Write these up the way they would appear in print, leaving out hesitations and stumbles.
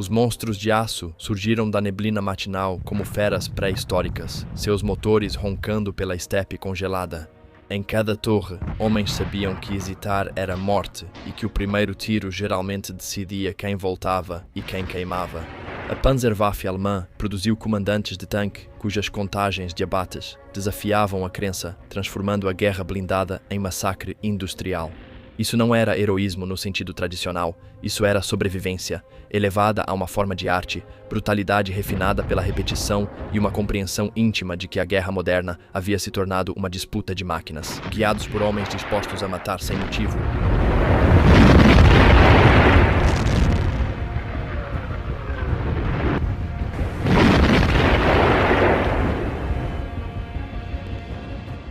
Os monstros de aço surgiram da neblina matinal como feras pré-históricas, seus motores roncando pela estepe congelada. Em cada torre, homens sabiam que hesitar era morte e que o primeiro tiro geralmente decidia quem voltava e quem queimava. A Panzerwaffe alemã produziu comandantes de tanque cujas contagens de abates desafiavam a crença, transformando a guerra blindada em massacre industrial. Isso não era heroísmo no sentido tradicional, isso era sobrevivência, elevada a uma forma de arte, brutalidade refinada pela repetição e uma compreensão íntima de que a guerra moderna havia se tornado uma disputa de máquinas, guiados por homens dispostos a matar sem motivo.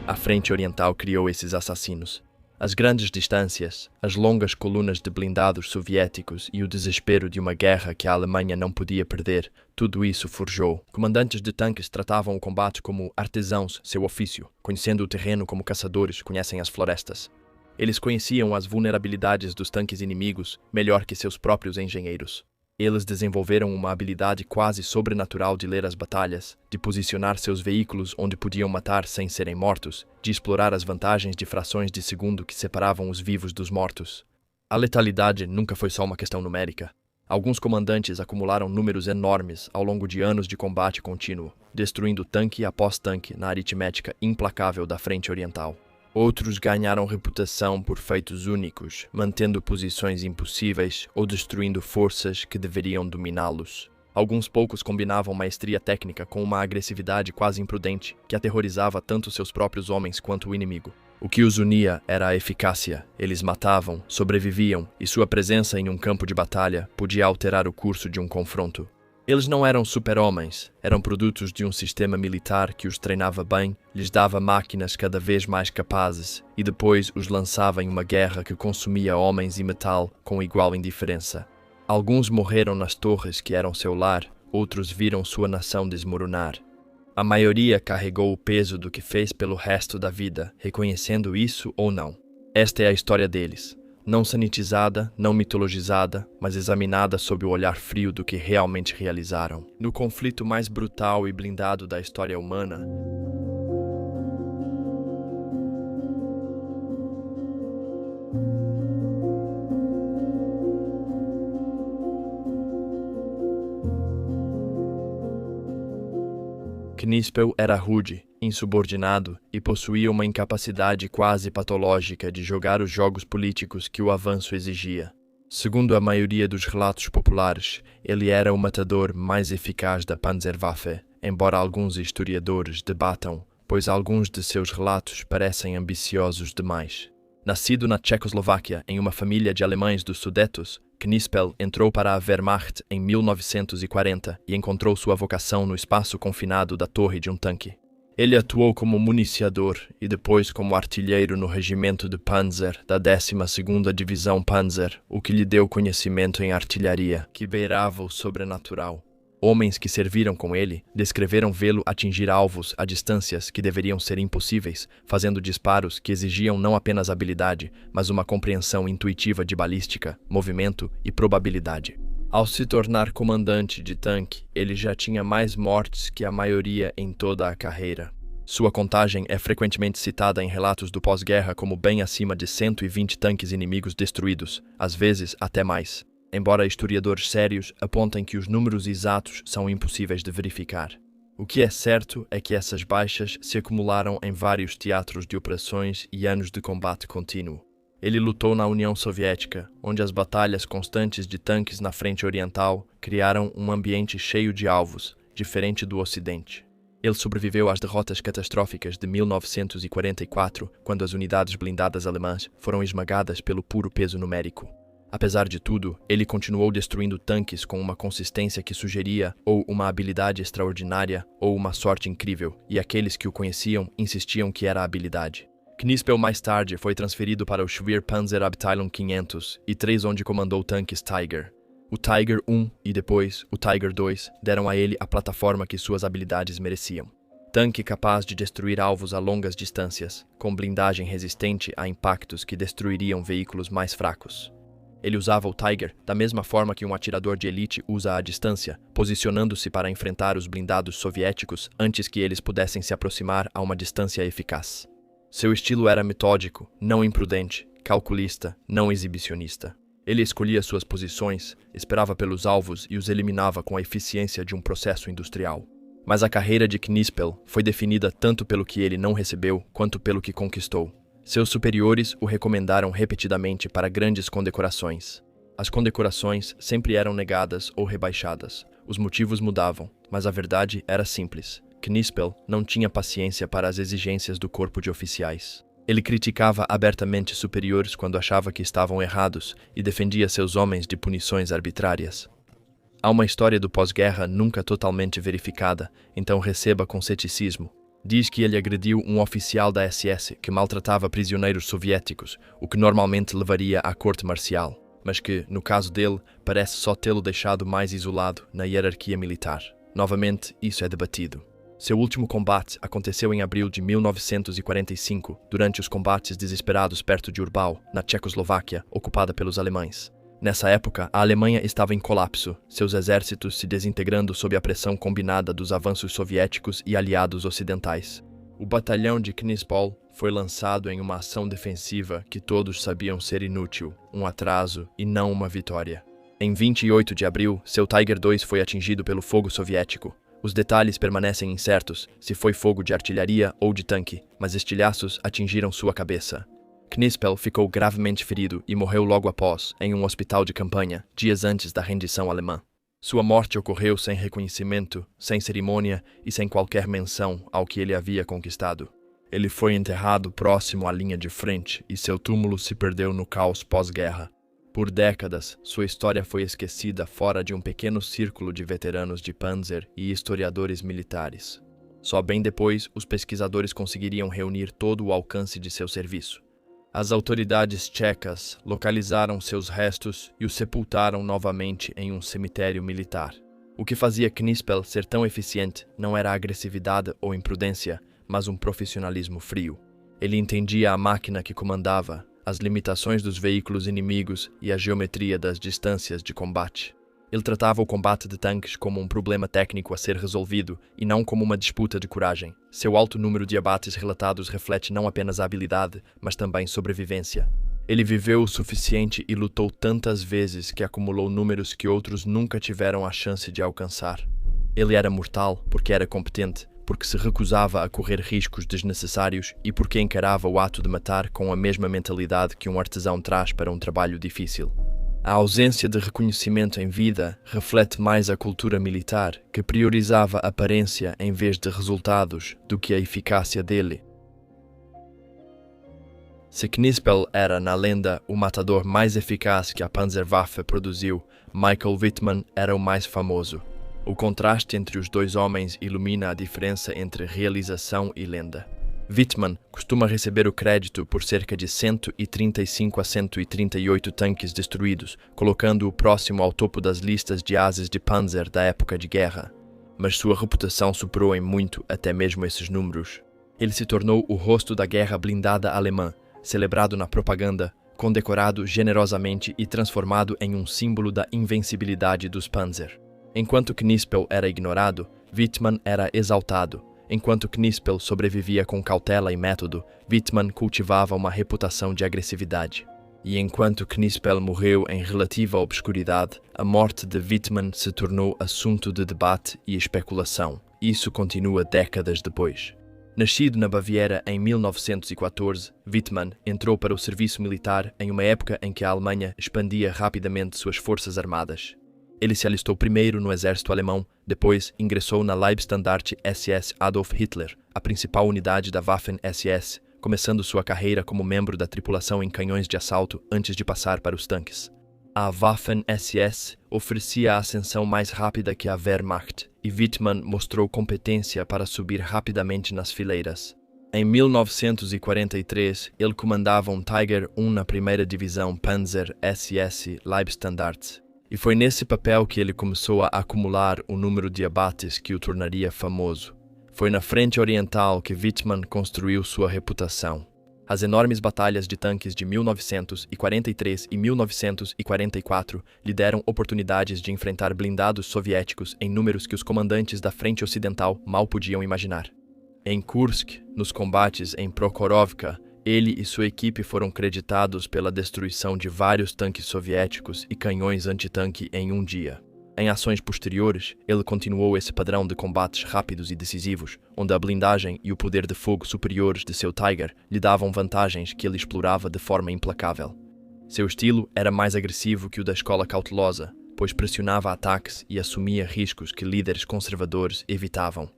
A Frente Oriental criou esses assassinos. As grandes distâncias, as longas colunas de blindados soviéticos e o desespero de uma guerra que a Alemanha não podia perder, tudo isso forjou. Comandantes de tanques tratavam o combate como artesãos, seu ofício, conhecendo o terreno como caçadores conhecem as florestas. Eles conheciam as vulnerabilidades dos tanques inimigos melhor que seus próprios engenheiros. Eles desenvolveram uma habilidade quase sobrenatural de ler as batalhas, de posicionar seus veículos onde podiam matar sem serem mortos, de explorar as vantagens de frações de segundo que separavam os vivos dos mortos. A letalidade nunca foi só uma questão numérica. Alguns comandantes acumularam números enormes ao longo de anos de combate contínuo, destruindo tanque após tanque na aritmética implacável da Frente Oriental. Outros ganharam reputação por feitos únicos, mantendo posições impossíveis ou destruindo forças que deveriam dominá-los. Alguns poucos combinavam maestria técnica com uma agressividade quase imprudente, que aterrorizava tanto seus próprios homens quanto o inimigo. O que os unia era a eficácia. Eles matavam, sobreviviam, e sua presença em um campo de batalha podia alterar o curso de um confronto. Eles não eram super-homens, eram produtos de um sistema militar que os treinava bem, lhes dava máquinas cada vez mais capazes e depois os lançava em uma guerra que consumia homens e metal com igual indiferença. Alguns morreram nas torres que eram seu lar, outros viram sua nação desmoronar. A maioria carregou o peso do que fez pelo resto da vida, reconhecendo isso ou não. Esta é a história deles. Não sanitizada, não mitologizada, mas examinada sob o olhar frio do que realmente realizaram. No conflito mais brutal e blindado da história humana, Knispel era rude, insubordinado e possuía uma incapacidade quase patológica de jogar os jogos políticos que o avanço exigia. Segundo a maioria dos relatos populares, ele era o matador mais eficaz da Panzerwaffe, embora alguns historiadores debatam, pois alguns de seus relatos parecem ambiciosos demais. Nascido na Tchecoslováquia em uma família de alemães dos Sudetos, Knispel entrou para a Wehrmacht em 1940 e encontrou sua vocação no espaço confinado da torre de um tanque. Ele atuou como municiador e depois como artilheiro no regimento de Panzer da 12ª Divisão Panzer, o que lhe deu conhecimento em artilharia, que beirava o sobrenatural. Homens que serviram com ele descreveram vê-lo atingir alvos a distâncias que deveriam ser impossíveis, fazendo disparos que exigiam não apenas habilidade, mas uma compreensão intuitiva de balística, movimento e probabilidade. Ao se tornar comandante de tanque, ele já tinha mais mortes que a maioria em toda a carreira. Sua contagem é frequentemente citada em relatos do pós-guerra como bem acima de 120 tanques inimigos destruídos, às vezes até mais. Embora historiadores sérios apontem que os números exatos são impossíveis de verificar. O que é certo é que essas baixas se acumularam em vários teatros de operações e anos de combate contínuo. Ele lutou na União Soviética, onde as batalhas constantes de tanques na Frente Oriental criaram um ambiente cheio de alvos, diferente do Ocidente. Ele sobreviveu às derrotas catastróficas de 1944, quando as unidades blindadas alemãs foram esmagadas pelo puro peso numérico. Apesar de tudo, ele continuou destruindo tanques com uma consistência que sugeria ou uma habilidade extraordinária ou uma sorte incrível, e aqueles que o conheciam insistiam que era a habilidade. Knispel mais tarde foi transferido para o Schwerpanzerabteilung 503, onde comandou tanques Tiger. O Tiger I e depois o Tiger II deram a ele a plataforma que suas habilidades mereciam. Tanque capaz de destruir alvos a longas distâncias, com blindagem resistente a impactos que destruiriam veículos mais fracos. Ele usava o Tiger da mesma forma que um atirador de elite usa à distância, posicionando-se para enfrentar os blindados soviéticos antes que eles pudessem se aproximar a uma distância eficaz. Seu estilo era metódico, não imprudente, calculista, não exibicionista. Ele escolhia suas posições, esperava pelos alvos e os eliminava com a eficiência de um processo industrial. Mas a carreira de Knispel foi definida tanto pelo que ele não recebeu quanto pelo que conquistou. Seus superiores o recomendaram repetidamente para grandes condecorações. As condecorações sempre eram negadas ou rebaixadas. Os motivos mudavam, mas a verdade era simples. Knispel não tinha paciência para as exigências do corpo de oficiais. Ele criticava abertamente superiores quando achava que estavam errados e defendia seus homens de punições arbitrárias. Há uma história do pós-guerra nunca totalmente verificada, então receba com ceticismo. Diz que ele agrediu um oficial da SS que maltratava prisioneiros soviéticos, o que normalmente levaria à corte marcial, mas que, no caso dele, parece só tê-lo deixado mais isolado na hierarquia militar. Novamente, isso é debatido. Seu último combate aconteceu em abril de 1945, durante os combates desesperados perto de Urbau, na Tchecoslováquia, ocupada pelos alemães. Nessa época, a Alemanha estava em colapso, seus exércitos se desintegrando sob a pressão combinada dos avanços soviéticos e aliados ocidentais. O batalhão de Knispel foi lançado em uma ação defensiva que todos sabiam ser inútil, um atraso e não uma vitória. Em 28 de abril, seu Tiger II foi atingido pelo fogo soviético. Os detalhes permanecem incertos, se foi fogo de artilharia ou de tanque, mas estilhaços atingiram sua cabeça. Knispel ficou gravemente ferido e morreu logo após, em um hospital de campanha, dias antes da rendição alemã. Sua morte ocorreu sem reconhecimento, sem cerimônia e sem qualquer menção ao que ele havia conquistado. Ele foi enterrado próximo à linha de frente e seu túmulo se perdeu no caos pós-guerra. Por décadas, sua história foi esquecida fora de um pequeno círculo de veteranos de Panzer e historiadores militares. Só bem depois, os pesquisadores conseguiriam reunir todo o alcance de seu serviço. As autoridades tchecas localizaram seus restos e os sepultaram novamente em um cemitério militar. O que fazia Knispel ser tão eficiente não era agressividade ou imprudência, mas um profissionalismo frio. Ele entendia a máquina que comandava, as limitações dos veículos inimigos e a geometria das distâncias de combate. Ele tratava o combate de tanques como um problema técnico a ser resolvido e não como uma disputa de coragem. Seu alto número de abates relatados reflete não apenas a habilidade, mas também sobrevivência. Ele viveu o suficiente e lutou tantas vezes que acumulou números que outros nunca tiveram a chance de alcançar. Ele era mortal porque era competente, porque se recusava a correr riscos desnecessários e porque encarava o ato de matar com a mesma mentalidade que um artesão traz para um trabalho difícil. A ausência de reconhecimento em vida reflete mais a cultura militar, que priorizava a aparência em vez de resultados do que a eficácia dele. Se Knispel era, na lenda, o matador mais eficaz que a Panzerwaffe produziu, Michael Wittmann era o mais famoso. O contraste entre os dois homens ilumina a diferença entre realização e lenda. Wittmann costuma receber o crédito por cerca de 135 a 138 tanques destruídos, colocando-o próximo ao topo das listas de ases de Panzer da época de guerra. Mas sua reputação superou em muito até mesmo esses números. Ele se tornou o rosto da guerra blindada alemã, celebrado na propaganda, condecorado generosamente e transformado em um símbolo da invencibilidade dos Panzer. Enquanto Knispel era ignorado, Wittmann era exaltado. Enquanto Knispel sobrevivia com cautela e método, Wittmann cultivava uma reputação de agressividade. E enquanto Knispel morreu em relativa obscuridade, a morte de Wittmann se tornou assunto de debate e especulação. Isso continua décadas depois. Nascido na Baviera em 1914, Wittmann entrou para o serviço militar em uma época em que a Alemanha expandia rapidamente suas forças armadas. Ele se alistou primeiro no exército alemão, depois ingressou na Leibstandarte SS Adolf Hitler, a principal unidade da Waffen-SS, começando sua carreira como membro da tripulação em canhões de assalto antes de passar para os tanques. A Waffen-SS oferecia a ascensão mais rápida que a Wehrmacht, e Wittmann mostrou competência para subir rapidamente nas fileiras. Em 1943, ele comandava um Tiger I na primeira divisão Panzer SS Leibstandarte. E foi nesse papel que ele começou a acumular o número de abates que o tornaria famoso. Foi na frente oriental que Wittmann construiu sua reputação. As enormes batalhas de tanques de 1943 e 1944 lhe deram oportunidades de enfrentar blindados soviéticos em números que os comandantes da frente ocidental mal podiam imaginar. Em Kursk, nos combates em Prokhorovka, ele e sua equipe foram creditados pela destruição de vários tanques soviéticos e canhões antitanque em um dia. Em ações posteriores, ele continuou esse padrão de combates rápidos e decisivos, onde a blindagem e o poder de fogo superiores de seu Tiger lhe davam vantagens que ele explorava de forma implacável. Seu estilo era mais agressivo que o da escola cautelosa, pois pressionava ataques e assumia riscos que líderes conservadores evitavam.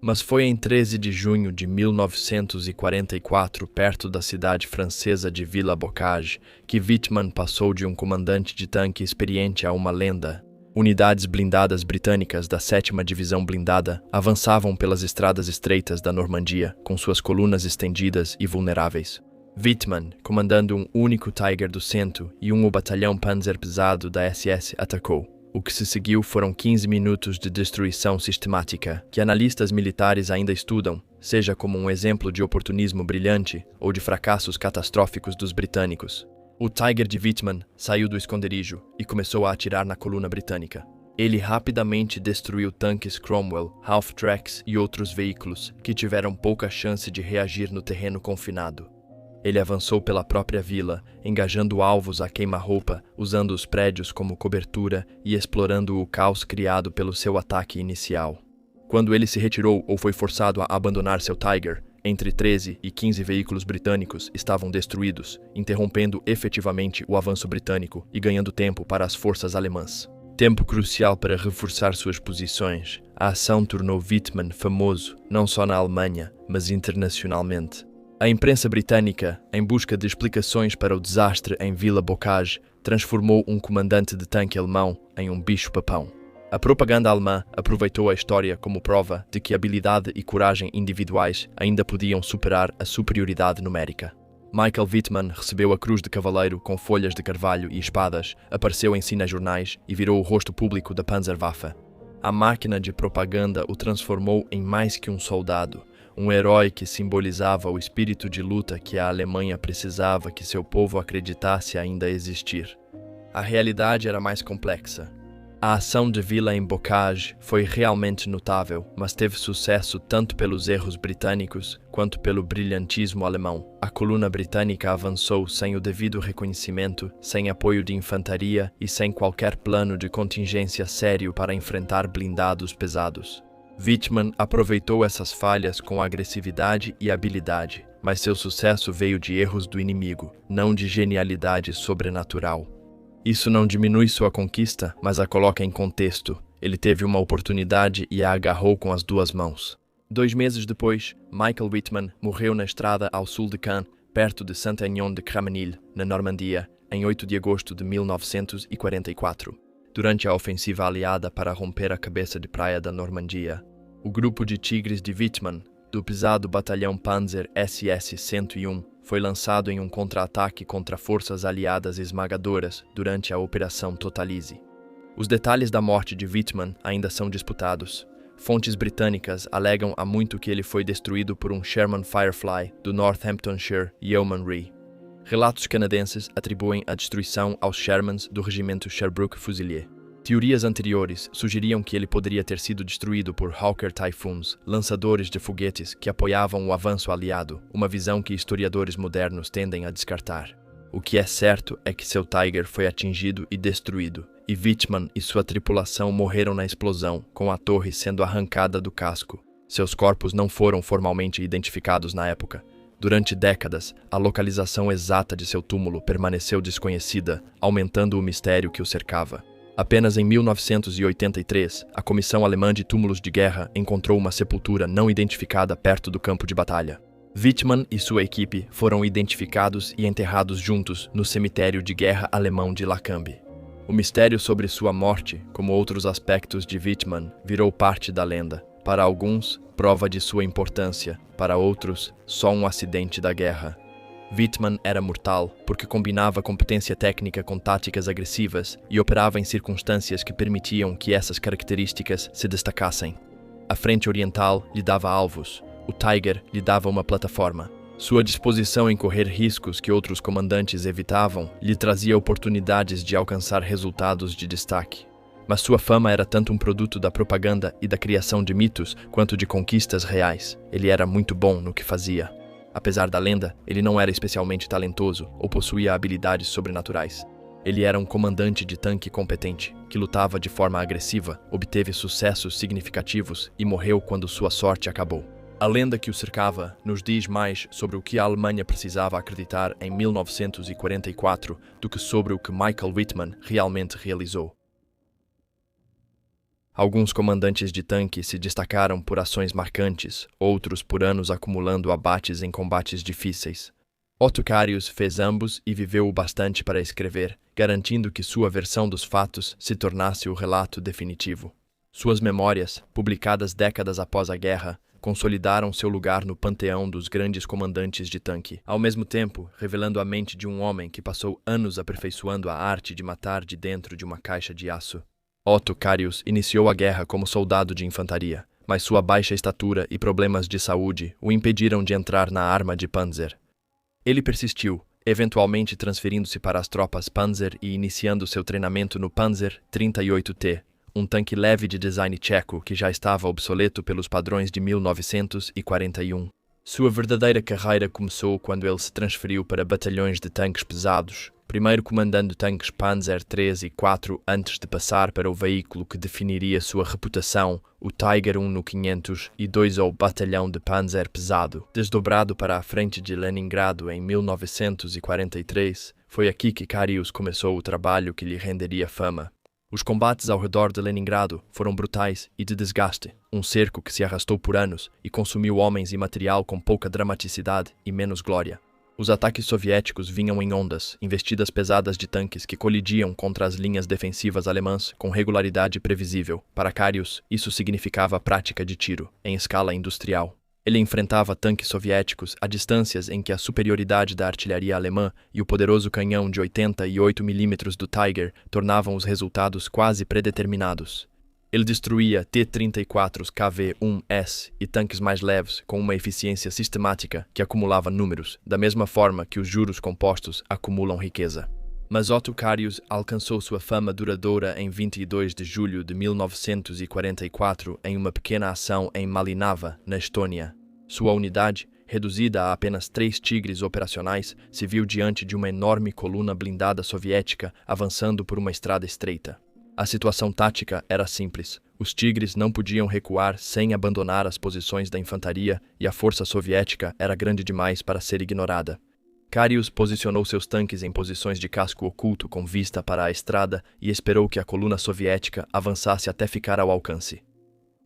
Mas foi em 13 de junho de 1944, perto da cidade francesa de Villa-Bocage, que Wittmann passou de um comandante de tanque experiente a uma lenda. Unidades blindadas britânicas da 7ª Divisão Blindada avançavam pelas estradas estreitas da Normandia, com suas colunas estendidas e vulneráveis. Wittmann, comandando um único Tiger do Cento e um batalhão Panzer pesado da SS, atacou. O que se seguiu foram 15 minutos de destruição sistemática, que analistas militares ainda estudam, seja como um exemplo de oportunismo brilhante ou de fracassos catastróficos dos britânicos. O Tiger de Wittmann saiu do esconderijo e começou a atirar na coluna britânica. Ele rapidamente destruiu tanques Cromwell, half-tracks e outros veículos, que tiveram pouca chance de reagir no terreno confinado. Ele avançou pela própria vila, engajando alvos a queima-roupa, usando os prédios como cobertura e explorando o caos criado pelo seu ataque inicial. Quando ele se retirou ou foi forçado a abandonar seu Tiger, entre 13 e 15 veículos britânicos estavam destruídos, interrompendo efetivamente o avanço britânico e ganhando tempo para as forças alemãs. Tempo crucial para reforçar suas posições, a ação tornou Wittmann famoso não só na Alemanha, mas internacionalmente. A imprensa britânica, em busca de explicações para o desastre em Villa-Bocage, transformou um comandante de tanque alemão em um bicho-papão. A propaganda alemã aproveitou a história como prova de que habilidade e coragem individuais ainda podiam superar a superioridade numérica. Michael Wittmann recebeu a Cruz de Cavaleiro com folhas de carvalho e espadas, apareceu em cinejornais e virou o rosto público da Panzerwaffe. A máquina de propaganda o transformou em mais que um soldado, um herói que simbolizava o espírito de luta que a Alemanha precisava que seu povo acreditasse ainda existir. A realidade era mais complexa. A ação de Villa-Bocage foi realmente notável, mas teve sucesso tanto pelos erros britânicos quanto pelo brilhantismo alemão. A coluna britânica avançou sem o devido reconhecimento, sem apoio de infantaria e sem qualquer plano de contingência sério para enfrentar blindados pesados. Wittmann aproveitou essas falhas com agressividade e habilidade, mas seu sucesso veio de erros do inimigo, não de genialidade sobrenatural. Isso não diminui sua conquista, mas a coloca em contexto. Ele teve uma oportunidade e a agarrou com as duas mãos. 2 meses depois, Michael Wittmann morreu na estrada ao sul de Caen, perto de Saint-Aignan-de-Cramanil, na Normandia, em 8 de agosto de 1944. Durante a ofensiva aliada para romper a cabeça de praia da Normandia, o grupo de tigres de Wittmann, do pesado batalhão Panzer SS-101, foi lançado em um contra-ataque contra forças aliadas esmagadoras durante a Operação Totalize. Os detalhes da morte de Wittmann ainda são disputados. Fontes britânicas alegam há muito que ele foi destruído por um Sherman Firefly do Northamptonshire Yeomanry. Relatos canadenses atribuem a destruição aos Shermans do regimento Sherbrooke Fusilier. Teorias anteriores sugeriam que ele poderia ter sido destruído por Hawker Typhoons, lançadores de foguetes que apoiavam o avanço aliado, uma visão que historiadores modernos tendem a descartar. O que é certo é que seu Tiger foi atingido e destruído, e Wittmann e sua tripulação morreram na explosão, com a torre sendo arrancada do casco. Seus corpos não foram formalmente identificados na época. Durante décadas, a localização exata de seu túmulo permaneceu desconhecida, aumentando o mistério que o cercava. Apenas em 1983, a Comissão Alemã de Túmulos de Guerra encontrou uma sepultura não identificada perto do campo de batalha. Wittmann e sua equipe foram identificados e enterrados juntos no cemitério de guerra alemão de Lacambe. O mistério sobre sua morte, como outros aspectos de Wittmann, virou parte da lenda. Para alguns, prova de sua importância, para outros, só um acidente da guerra. Wittmann era mortal porque combinava competência técnica com táticas agressivas e operava em circunstâncias que permitiam que essas características se destacassem. A frente oriental lhe dava alvos, o Tiger lhe dava uma plataforma. Sua disposição em correr riscos que outros comandantes evitavam lhe trazia oportunidades de alcançar resultados de destaque. Mas sua fama era tanto um produto da propaganda e da criação de mitos quanto de conquistas reais. Ele era muito bom no que fazia. Apesar da lenda, ele não era especialmente talentoso ou possuía habilidades sobrenaturais. Ele era um comandante de tanque competente, que lutava de forma agressiva, obteve sucessos significativos e morreu quando sua sorte acabou. A lenda que o cercava nos diz mais sobre o que a Alemanha precisava acreditar em 1944 do que sobre o que Michael Wittmann realmente realizou. Alguns comandantes de tanque se destacaram por ações marcantes, outros por anos acumulando abates em combates difíceis. Otto Carius fez ambos e viveu o bastante para escrever, garantindo que sua versão dos fatos se tornasse o relato definitivo. Suas memórias, publicadas décadas após a guerra, consolidaram seu lugar no panteão dos grandes comandantes de tanque, ao mesmo tempo revelando a mente de um homem que passou anos aperfeiçoando a arte de matar de dentro de uma caixa de aço. Otto Carius iniciou a guerra como soldado de infantaria, mas sua baixa estatura e problemas de saúde o impediram de entrar na arma de Panzer. Ele persistiu, eventualmente transferindo-se para as tropas Panzer e iniciando seu treinamento no Panzer 38T, um tanque leve de design tcheco que já estava obsoleto pelos padrões de 1941. Sua verdadeira carreira começou quando ele se transferiu para batalhões de tanques pesados, primeiro comandando tanques Panzer 3 e 4 antes de passar para o veículo que definiria sua reputação, o Tiger I no 502 ou Batalhão de Panzer Pesado. Desdobrado para a frente de Leningrado em 1943, foi aqui que Carius começou o trabalho que lhe renderia fama. Os combates ao redor de Leningrado foram brutais e de desgaste, um cerco que se arrastou por anos e consumiu homens e material com pouca dramaticidade e menos glória. Os ataques soviéticos vinham em ondas, investidas pesadas de tanques que colidiam contra as linhas defensivas alemãs com regularidade previsível. Para Carius, isso significava a prática de tiro, em escala industrial. Ele enfrentava tanques soviéticos a distâncias em que a superioridade da artilharia alemã e o poderoso canhão de 88 mm do Tiger tornavam os resultados quase predeterminados. Ele destruía T-34s KV-1S e tanques mais leves com uma eficiência sistemática que acumulava números, da mesma forma que os juros compostos acumulam riqueza. Mas Otto Carius alcançou sua fama duradoura em 22 de julho de 1944 em uma pequena ação em Malinava, na Estônia. Sua unidade, reduzida a apenas 3 tigres operacionais, se viu diante de uma enorme coluna blindada soviética avançando por uma estrada estreita. A situação tática era simples. Os tigres não podiam recuar sem abandonar as posições da infantaria e a força soviética era grande demais para ser ignorada. Carius posicionou seus tanques em posições de casco oculto com vista para a estrada e esperou que a coluna soviética avançasse até ficar ao alcance.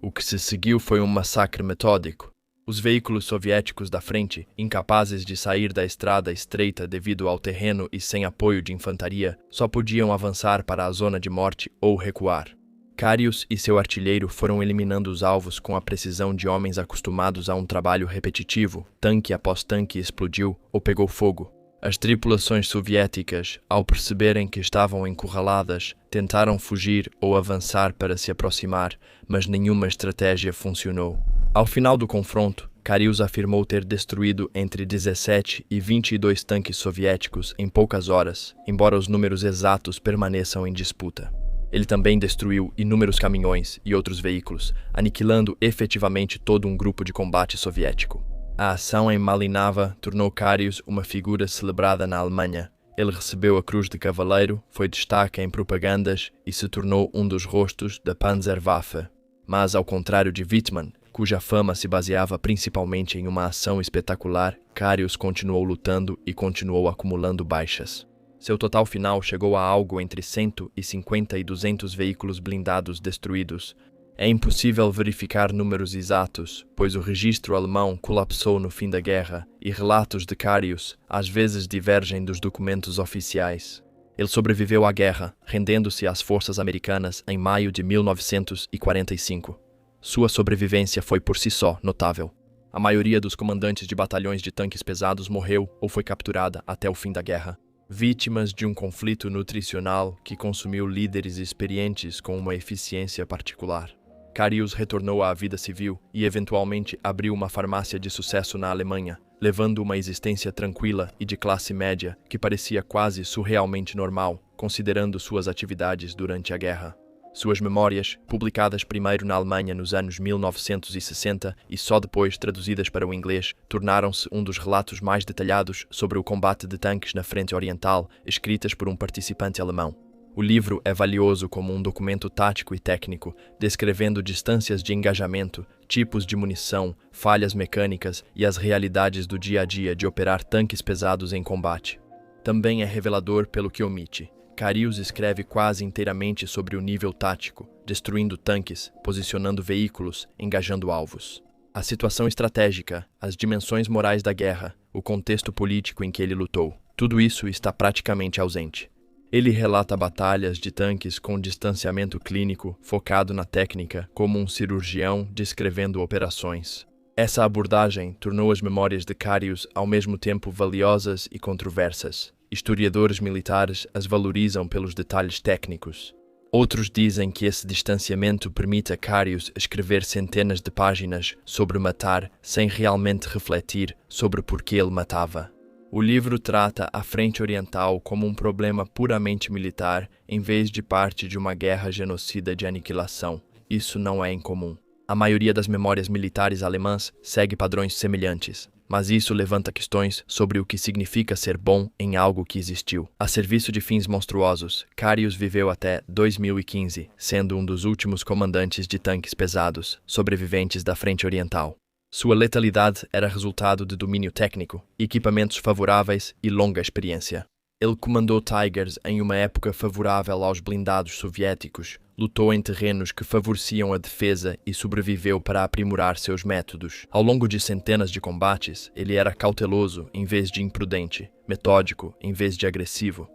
O que se seguiu foi um massacre metódico. Os veículos soviéticos da frente, incapazes de sair da estrada estreita devido ao terreno e sem apoio de infantaria, só podiam avançar para a zona de morte ou recuar. Carius e seu artilheiro foram eliminando os alvos com a precisão de homens acostumados a um trabalho repetitivo. Tanque após tanque explodiu ou pegou fogo. As tripulações soviéticas, ao perceberem que estavam encurraladas, tentaram fugir ou avançar para se aproximar, mas nenhuma estratégia funcionou. Ao final do confronto, Carius afirmou ter destruído entre 17 e 22 tanques soviéticos em poucas horas, embora os números exatos permaneçam em disputa. Ele também destruiu inúmeros caminhões e outros veículos, aniquilando efetivamente todo um grupo de combate soviético. A ação em Malinava tornou Carius uma figura celebrada na Alemanha. Ele recebeu a Cruz de Cavaleiro, foi destaque em propagandas e se tornou um dos rostos da Panzerwaffe. Mas, ao contrário de Wittmann, cuja fama se baseava principalmente em uma ação espetacular, Carius continuou lutando e continuou acumulando baixas. Seu total final chegou a algo entre 150 e 200 veículos blindados destruídos. É impossível verificar números exatos, pois o registro alemão colapsou no fim da guerra e relatos de Carius às vezes divergem dos documentos oficiais. Ele sobreviveu à guerra, rendendo-se às forças americanas em maio de 1945. Sua sobrevivência foi por si só notável. A maioria dos comandantes de batalhões de tanques pesados morreu ou foi capturada até o fim da guerra, vítimas de um conflito nutricional que consumiu líderes experientes com uma eficiência particular. Carius retornou à vida civil e eventualmente abriu uma farmácia de sucesso na Alemanha, levando uma existência tranquila e de classe média que parecia quase surrealmente normal, considerando suas atividades durante a guerra. Suas memórias, publicadas primeiro na Alemanha nos anos 1960 e só depois traduzidas para o inglês, tornaram-se um dos relatos mais detalhados sobre o combate de tanques na Frente Oriental, escritas por um participante alemão. O livro é valioso como um documento tático e técnico, descrevendo distâncias de engajamento, tipos de munição, falhas mecânicas e as realidades do dia a dia de operar tanques pesados em combate. Também é revelador pelo que omite. Carius escreve quase inteiramente sobre o nível tático, destruindo tanques, posicionando veículos, engajando alvos. A situação estratégica, as dimensões morais da guerra, o contexto político em que ele lutou, tudo isso está praticamente ausente. Ele relata batalhas de tanques com distanciamento clínico, focado na técnica, como um cirurgião descrevendo operações. Essa abordagem tornou as memórias de Carius ao mesmo tempo valiosas e controversas. Historiadores militares as valorizam pelos detalhes técnicos. Outros dizem que esse distanciamento permite a Carius escrever centenas de páginas sobre matar sem realmente refletir sobre por que ele matava. O livro trata a Frente Oriental como um problema puramente militar em vez de parte de uma guerra genocida de aniquilação. Isso não é incomum. A maioria das memórias militares alemãs segue padrões semelhantes, mas isso levanta questões sobre o que significa ser bom em algo que existiu. A serviço de fins monstruosos, Carius viveu até 2015, sendo um dos últimos comandantes de tanques pesados, sobreviventes da Frente Oriental. Sua letalidade era resultado de domínio técnico, equipamentos favoráveis e longa experiência. Ele comandou Tigers em uma época favorável aos blindados soviéticos, lutou em terrenos que favoreciam a defesa e sobreviveu para aprimorar seus métodos. Ao longo de centenas de combates, ele era cauteloso em vez de imprudente, metódico em vez de agressivo.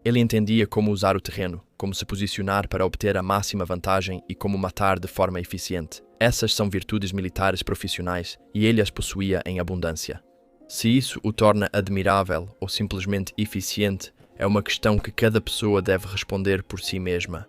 Ele entendia como usar o terreno, como se posicionar para obter a máxima vantagem e como matar de forma eficiente. Essas são virtudes militares profissionais e ele as possuía em abundância. Se isso o torna admirável ou simplesmente eficiente, é uma questão que cada pessoa deve responder por si mesma.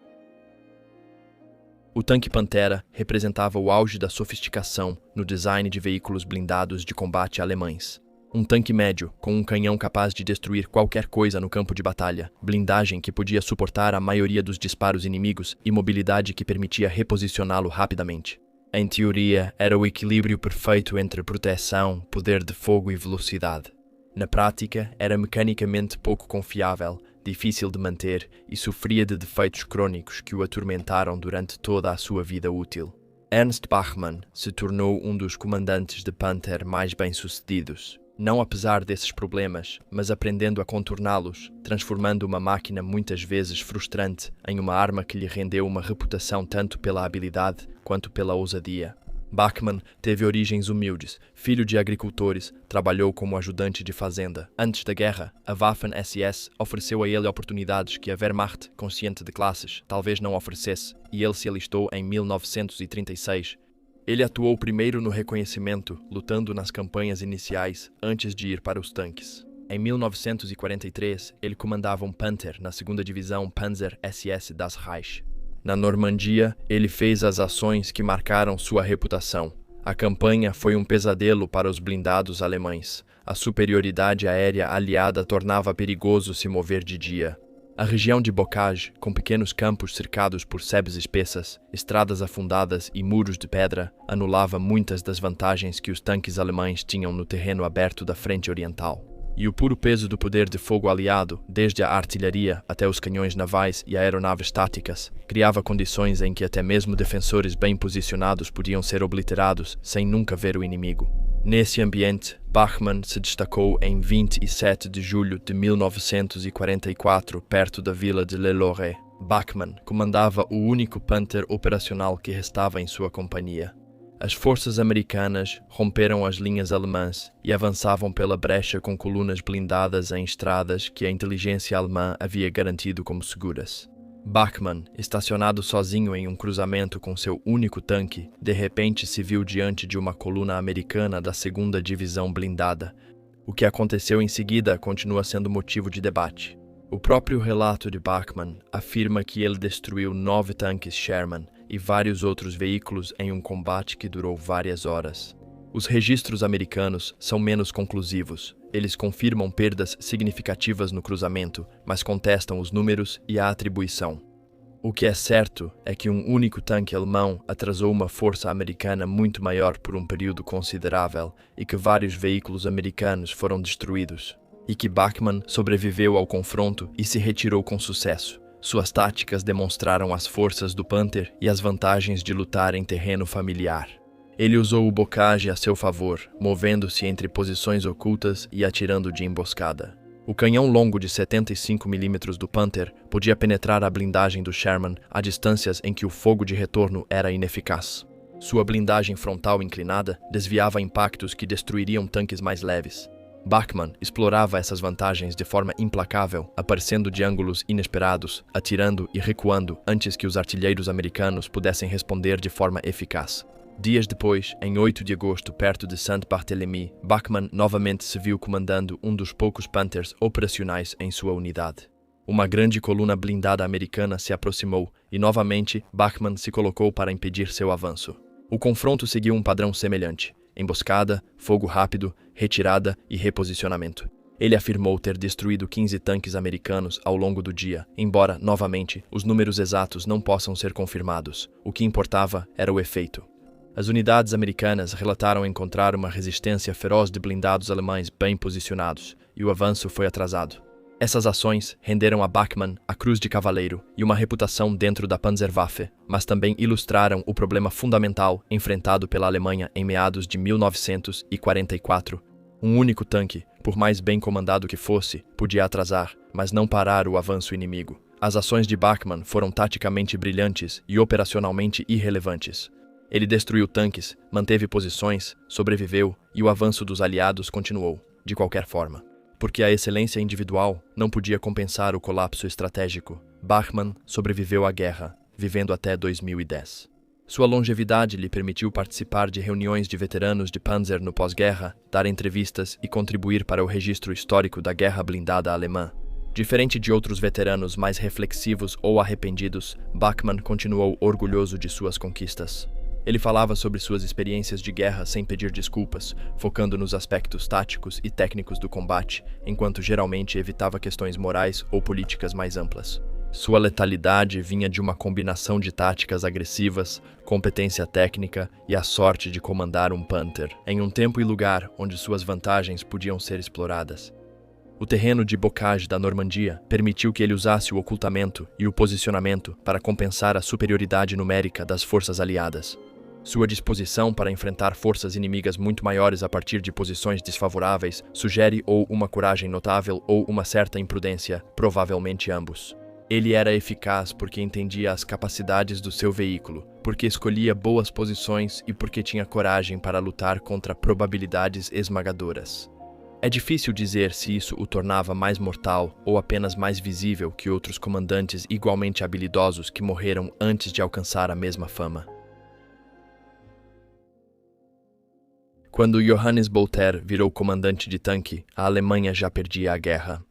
O tanque Pantera representava o auge da sofisticação no design de veículos blindados de combate alemães. Um tanque médio, com um canhão capaz de destruir qualquer coisa no campo de batalha, blindagem que podia suportar a maioria dos disparos inimigos e mobilidade que permitia reposicioná-lo rapidamente. Em teoria, era o equilíbrio perfeito entre proteção, poder de fogo e velocidade. Na prática, era mecanicamente pouco confiável, difícil de manter e sofria de defeitos crônicos que o atormentaram durante toda a sua vida útil. Ernst Bachmann se tornou um dos comandantes de Panther mais bem-sucedidos. Não apesar desses problemas, mas aprendendo a contorná-los, transformando uma máquina muitas vezes frustrante em uma arma que lhe rendeu uma reputação tanto pela habilidade quanto pela ousadia. Bachmann teve origens humildes, filho de agricultores, trabalhou como ajudante de fazenda. Antes da guerra, a Waffen-SS ofereceu a ele oportunidades que a Wehrmacht, consciente de classes, talvez não oferecesse, e ele se alistou em 1936. Ele atuou primeiro no reconhecimento, lutando nas campanhas iniciais, antes de ir para os tanques. Em 1943, ele comandava um Panther na 2ª Divisão Panzer SS das Reich. Na Normandia, ele fez as ações que marcaram sua reputação. A campanha foi um pesadelo para os blindados alemães. A superioridade aérea aliada tornava perigoso se mover de dia. A região de Bocage, com pequenos campos cercados por sebes espessas, estradas afundadas e muros de pedra, anulava muitas das vantagens que os tanques alemães tinham no terreno aberto da Frente Oriental. E o puro peso do poder de fogo aliado, desde a artilharia até os canhões navais e aeronaves táticas, criava condições em que até mesmo defensores bem posicionados podiam ser obliterados sem nunca ver o inimigo. Nesse ambiente, Bachmann se destacou em 27 de julho de 1944, perto da vila de Le Loret. Bachmann comandava o único Panther operacional que restava em sua companhia. As forças americanas romperam as linhas alemãs e avançavam pela brecha com colunas blindadas em estradas que a inteligência alemã havia garantido como seguras. Bachmann, estacionado sozinho em um cruzamento com seu único tanque, de repente se viu diante de uma coluna americana da 2ª Divisão blindada. O que aconteceu em seguida continua sendo motivo de debate. O próprio relato de Bachmann afirma que ele destruiu 9 tanques Sherman e vários outros veículos em um combate que durou várias horas. Os registros americanos são menos conclusivos. Eles confirmam perdas significativas no cruzamento, mas contestam os números e a atribuição. O que é certo é que um único tanque alemão atrasou uma força americana muito maior por um período considerável e que vários veículos americanos foram destruídos. E que Bachmann sobreviveu ao confronto e se retirou com sucesso. Suas táticas demonstraram as forças do Panther e as vantagens de lutar em terreno familiar. Ele usou o bocage a seu favor, movendo-se entre posições ocultas e atirando de emboscada. O canhão longo de 75 mm do Panther podia penetrar a blindagem do Sherman a distâncias em que o fogo de retorno era ineficaz. Sua blindagem frontal inclinada desviava impactos que destruiriam tanques mais leves. Bachmann explorava essas vantagens de forma implacável, aparecendo de ângulos inesperados, atirando e recuando antes que os artilheiros americanos pudessem responder de forma eficaz. Dias depois, em 8 de agosto, perto de Saint-Barthélemy, Bachmann novamente se viu comandando um dos poucos Panthers operacionais em sua unidade. Uma grande coluna blindada americana se aproximou e, novamente, Bachmann se colocou para impedir seu avanço. O confronto seguiu um padrão semelhante: emboscada, fogo rápido, retirada e reposicionamento. Ele afirmou ter destruído 15 tanques americanos ao longo do dia, embora, novamente, os números exatos não possam ser confirmados. O que importava era o efeito. As unidades americanas relataram encontrar uma resistência feroz de blindados alemães bem posicionados, e o avanço foi atrasado. Essas ações renderam a Bachmann a Cruz de Cavaleiro e uma reputação dentro da Panzerwaffe, mas também ilustraram o problema fundamental enfrentado pela Alemanha em meados de 1944. Um único tanque, por mais bem comandado que fosse, podia atrasar, mas não parar o avanço inimigo. As ações de Bachmann foram taticamente brilhantes e operacionalmente irrelevantes. Ele destruiu tanques, manteve posições, sobreviveu e o avanço dos aliados continuou, de qualquer forma. Porque a excelência individual não podia compensar o colapso estratégico, Bachmann sobreviveu à guerra, vivendo até 2010. Sua longevidade lhe permitiu participar de reuniões de veteranos de Panzer no pós-guerra, dar entrevistas e contribuir para o registro histórico da guerra blindada alemã. Diferente de outros veteranos mais reflexivos ou arrependidos, Bachmann continuou orgulhoso de suas conquistas. Ele falava sobre suas experiências de guerra sem pedir desculpas, focando nos aspectos táticos e técnicos do combate, enquanto geralmente evitava questões morais ou políticas mais amplas. Sua letalidade vinha de uma combinação de táticas agressivas, competência técnica e a sorte de comandar um Panther, em um tempo e lugar onde suas vantagens podiam ser exploradas. O terreno de bocage da Normandia permitiu que ele usasse o ocultamento e o posicionamento para compensar a superioridade numérica das forças aliadas. Sua disposição para enfrentar forças inimigas muito maiores a partir de posições desfavoráveis sugere ou uma coragem notável ou uma certa imprudência, provavelmente ambos. Ele era eficaz porque entendia as capacidades do seu veículo, porque escolhia boas posições e porque tinha coragem para lutar contra probabilidades esmagadoras. É difícil dizer se isso o tornava mais mortal ou apenas mais visível que outros comandantes igualmente habilidosos que morreram antes de alcançar a mesma fama. Quando Johannes Bolter virou comandante de tanque, a Alemanha já perdia a guerra.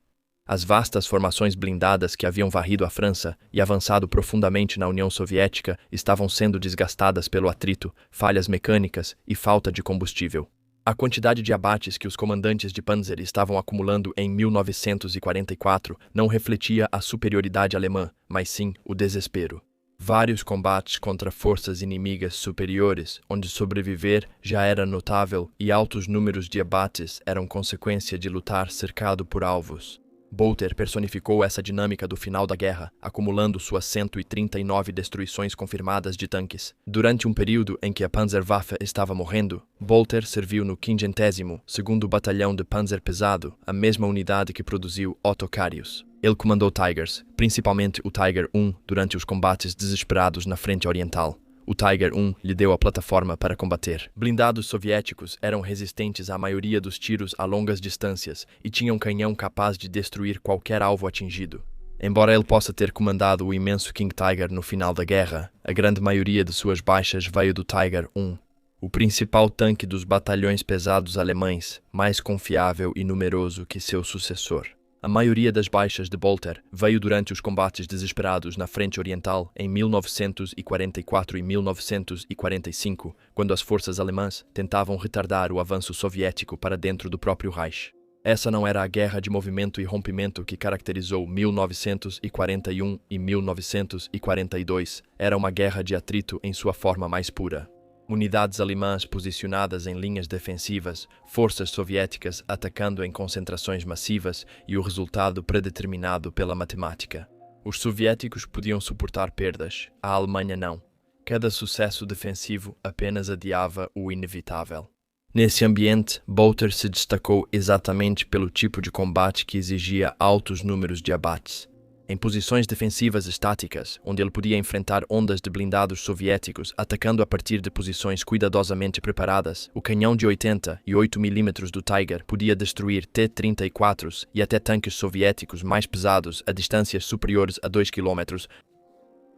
As vastas formações blindadas que haviam varrido a França e avançado profundamente na União Soviética estavam sendo desgastadas pelo atrito, falhas mecânicas e falta de combustível. A quantidade de abates que os comandantes de Panzer estavam acumulando em 1944 não refletia a superioridade alemã, mas sim o desespero. Vários combates contra forças inimigas superiores, onde sobreviver já era notável e altos números de abates eram consequência de lutar cercado por alvos. Bolter personificou essa dinâmica do final da guerra, acumulando suas 139 destruições confirmadas de tanques. Durante um período em que a Panzerwaffe estava morrendo, Bolter serviu no 52º Batalhão de Panzer Pesado, a mesma unidade que produziu Otto Carius. Ele comandou Tigers, principalmente o Tiger I, durante os combates desesperados na frente oriental. O Tiger I lhe deu a plataforma para combater. Blindados soviéticos eram resistentes à maioria dos tiros a longas distâncias e tinham um canhão capaz de destruir qualquer alvo atingido. Embora ele possa ter comandado o imenso King Tiger no final da guerra, a grande maioria de suas baixas veio do Tiger I, o principal tanque dos batalhões pesados alemães, mais confiável e numeroso que seu sucessor. A maioria das baixas de Bolter veio durante os combates desesperados na Frente Oriental em 1944 e 1945, quando as forças alemãs tentavam retardar o avanço soviético para dentro do próprio Reich. Essa não era a guerra de movimento e rompimento que caracterizou 1941 e 1942, era uma guerra de atrito em sua forma mais pura. Unidades alemãs posicionadas em linhas defensivas, forças soviéticas atacando em concentrações massivas e o resultado predeterminado pela matemática. Os soviéticos podiam suportar perdas, a Alemanha não. Cada sucesso defensivo apenas adiava o inevitável. Nesse ambiente, Bolter se destacou exatamente pelo tipo de combate que exigia altos números de abates. Em posições defensivas estáticas, onde ele podia enfrentar ondas de blindados soviéticos atacando a partir de posições cuidadosamente preparadas, o canhão de 80 e 8 mm do Tiger podia destruir T-34s e até tanques soviéticos mais pesados a distâncias superiores a 2 km.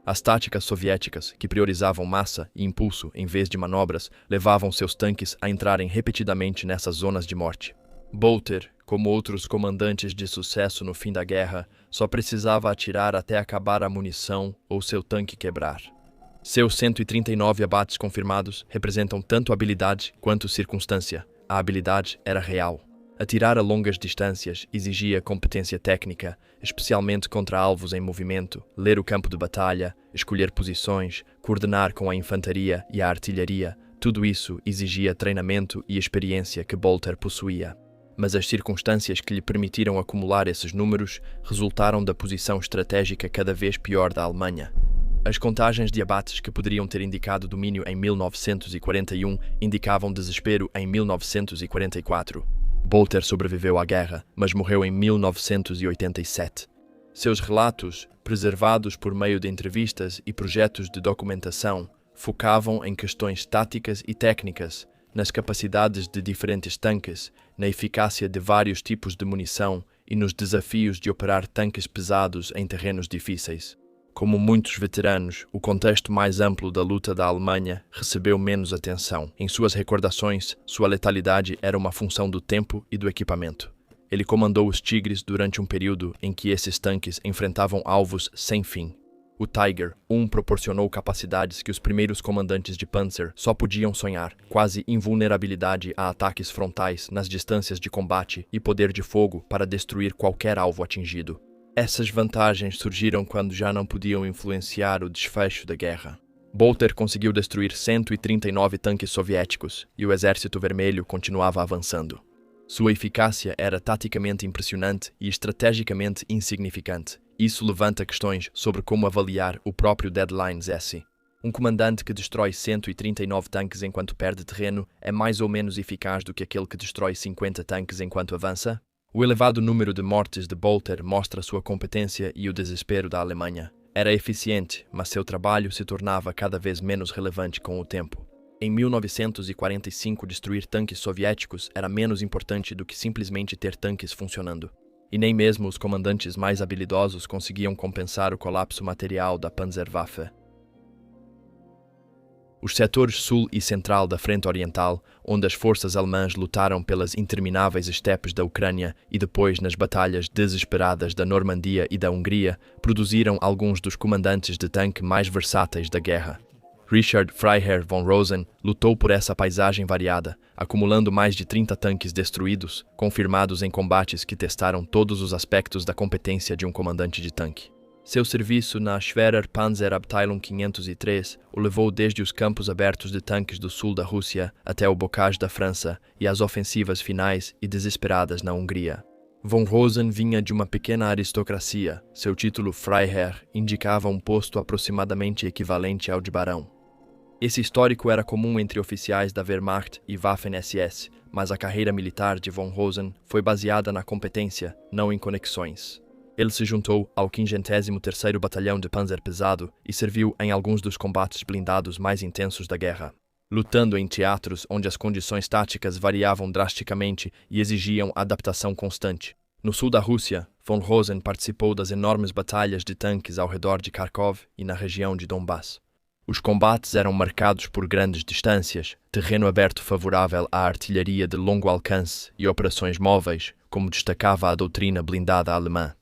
As táticas soviéticas, que priorizavam massa e impulso em vez de manobras, levavam seus tanques a entrarem repetidamente nessas zonas de morte. Bolter, como outros comandantes de sucesso no fim da guerra, só precisava atirar até acabar a munição ou seu tanque quebrar. Seus 139 abates confirmados representam tanto habilidade quanto circunstância. A habilidade era real. Atirar a longas distâncias exigia competência técnica, especialmente contra alvos em movimento, ler o campo de batalha, escolher posições, coordenar com a infantaria e a artilharia. Tudo isso exigia treinamento e experiência que Bolter possuía. Mas as circunstâncias que lhe permitiram acumular esses números resultaram da posição estratégica cada vez pior da Alemanha. As contagens de abates que poderiam ter indicado domínio em 1941 indicavam desespero em 1944. Bolter sobreviveu à guerra, mas morreu em 1987. Seus relatos, preservados por meio de entrevistas e projetos de documentação, focavam em questões táticas e técnicas, nas capacidades de diferentes tanques, na eficácia de vários tipos de munição e nos desafios de operar tanques pesados em terrenos difíceis. Como muitos veteranos, o contexto mais amplo da luta da Alemanha recebeu menos atenção. Em suas recordações, sua letalidade era uma função do tempo e do equipamento. Ele comandou os Tigres durante um período em que esses tanques enfrentavam alvos sem fim. O Tiger I proporcionou capacidades que os primeiros comandantes de Panzer só podiam sonhar, quase invulnerabilidade a ataques frontais nas distâncias de combate e poder de fogo para destruir qualquer alvo atingido. Essas vantagens surgiram quando já não podiam influenciar o desfecho da guerra. Bolter conseguiu destruir 139 tanques soviéticos e o Exército Vermelho continuava avançando. Sua eficácia era taticamente impressionante e estrategicamente insignificante. Isso levanta questões sobre como avaliar o próprio Deadline S. Um comandante que destrói 139 tanques enquanto perde terreno é mais ou menos eficaz do que aquele que destrói 50 tanques enquanto avança? O elevado número de mortes de Bolter mostra sua competência e o desespero da Alemanha. Era eficiente, mas seu trabalho se tornava cada vez menos relevante com o tempo. Em 1945, destruir tanques soviéticos era menos importante do que simplesmente ter tanques funcionando. E nem mesmo os comandantes mais habilidosos conseguiam compensar o colapso material da Panzerwaffe. Os setores sul e central da Frente Oriental, onde as forças alemãs lutaram pelas intermináveis estepes da Ucrânia e depois nas batalhas desesperadas da Normandia e da Hungria, produziram alguns dos comandantes de tanque mais versáteis da guerra. Richard Freiherr von Rosen lutou por essa paisagem variada, acumulando mais de 30 tanques destruídos, confirmados em combates que testaram todos os aspectos da competência de um comandante de tanque. Seu serviço na Schwerer Panzerabteilung 503 o levou desde os campos abertos de tanques do sul da Rússia até o bocage da França e as ofensivas finais e desesperadas na Hungria. Von Rosen vinha de uma pequena aristocracia. Seu título Freiherr indicava um posto aproximadamente equivalente ao de barão. Esse histórico era comum entre oficiais da Wehrmacht e Waffen-SS, mas a carreira militar de von Rosen foi baseada na competência, não em conexões. Ele se juntou ao 53º Batalhão de Panzer Pesado e serviu em alguns dos combates blindados mais intensos da guerra, lutando em teatros onde as condições táticas variavam drasticamente e exigiam adaptação constante. No sul da Rússia, von Rosen participou das enormes batalhas de tanques ao redor de Kharkov e na região de Donbass. Os combates eram marcados por grandes distâncias, terreno aberto favorável à artilharia de longo alcance e operações móveis, como destacava a doutrina blindada alemã.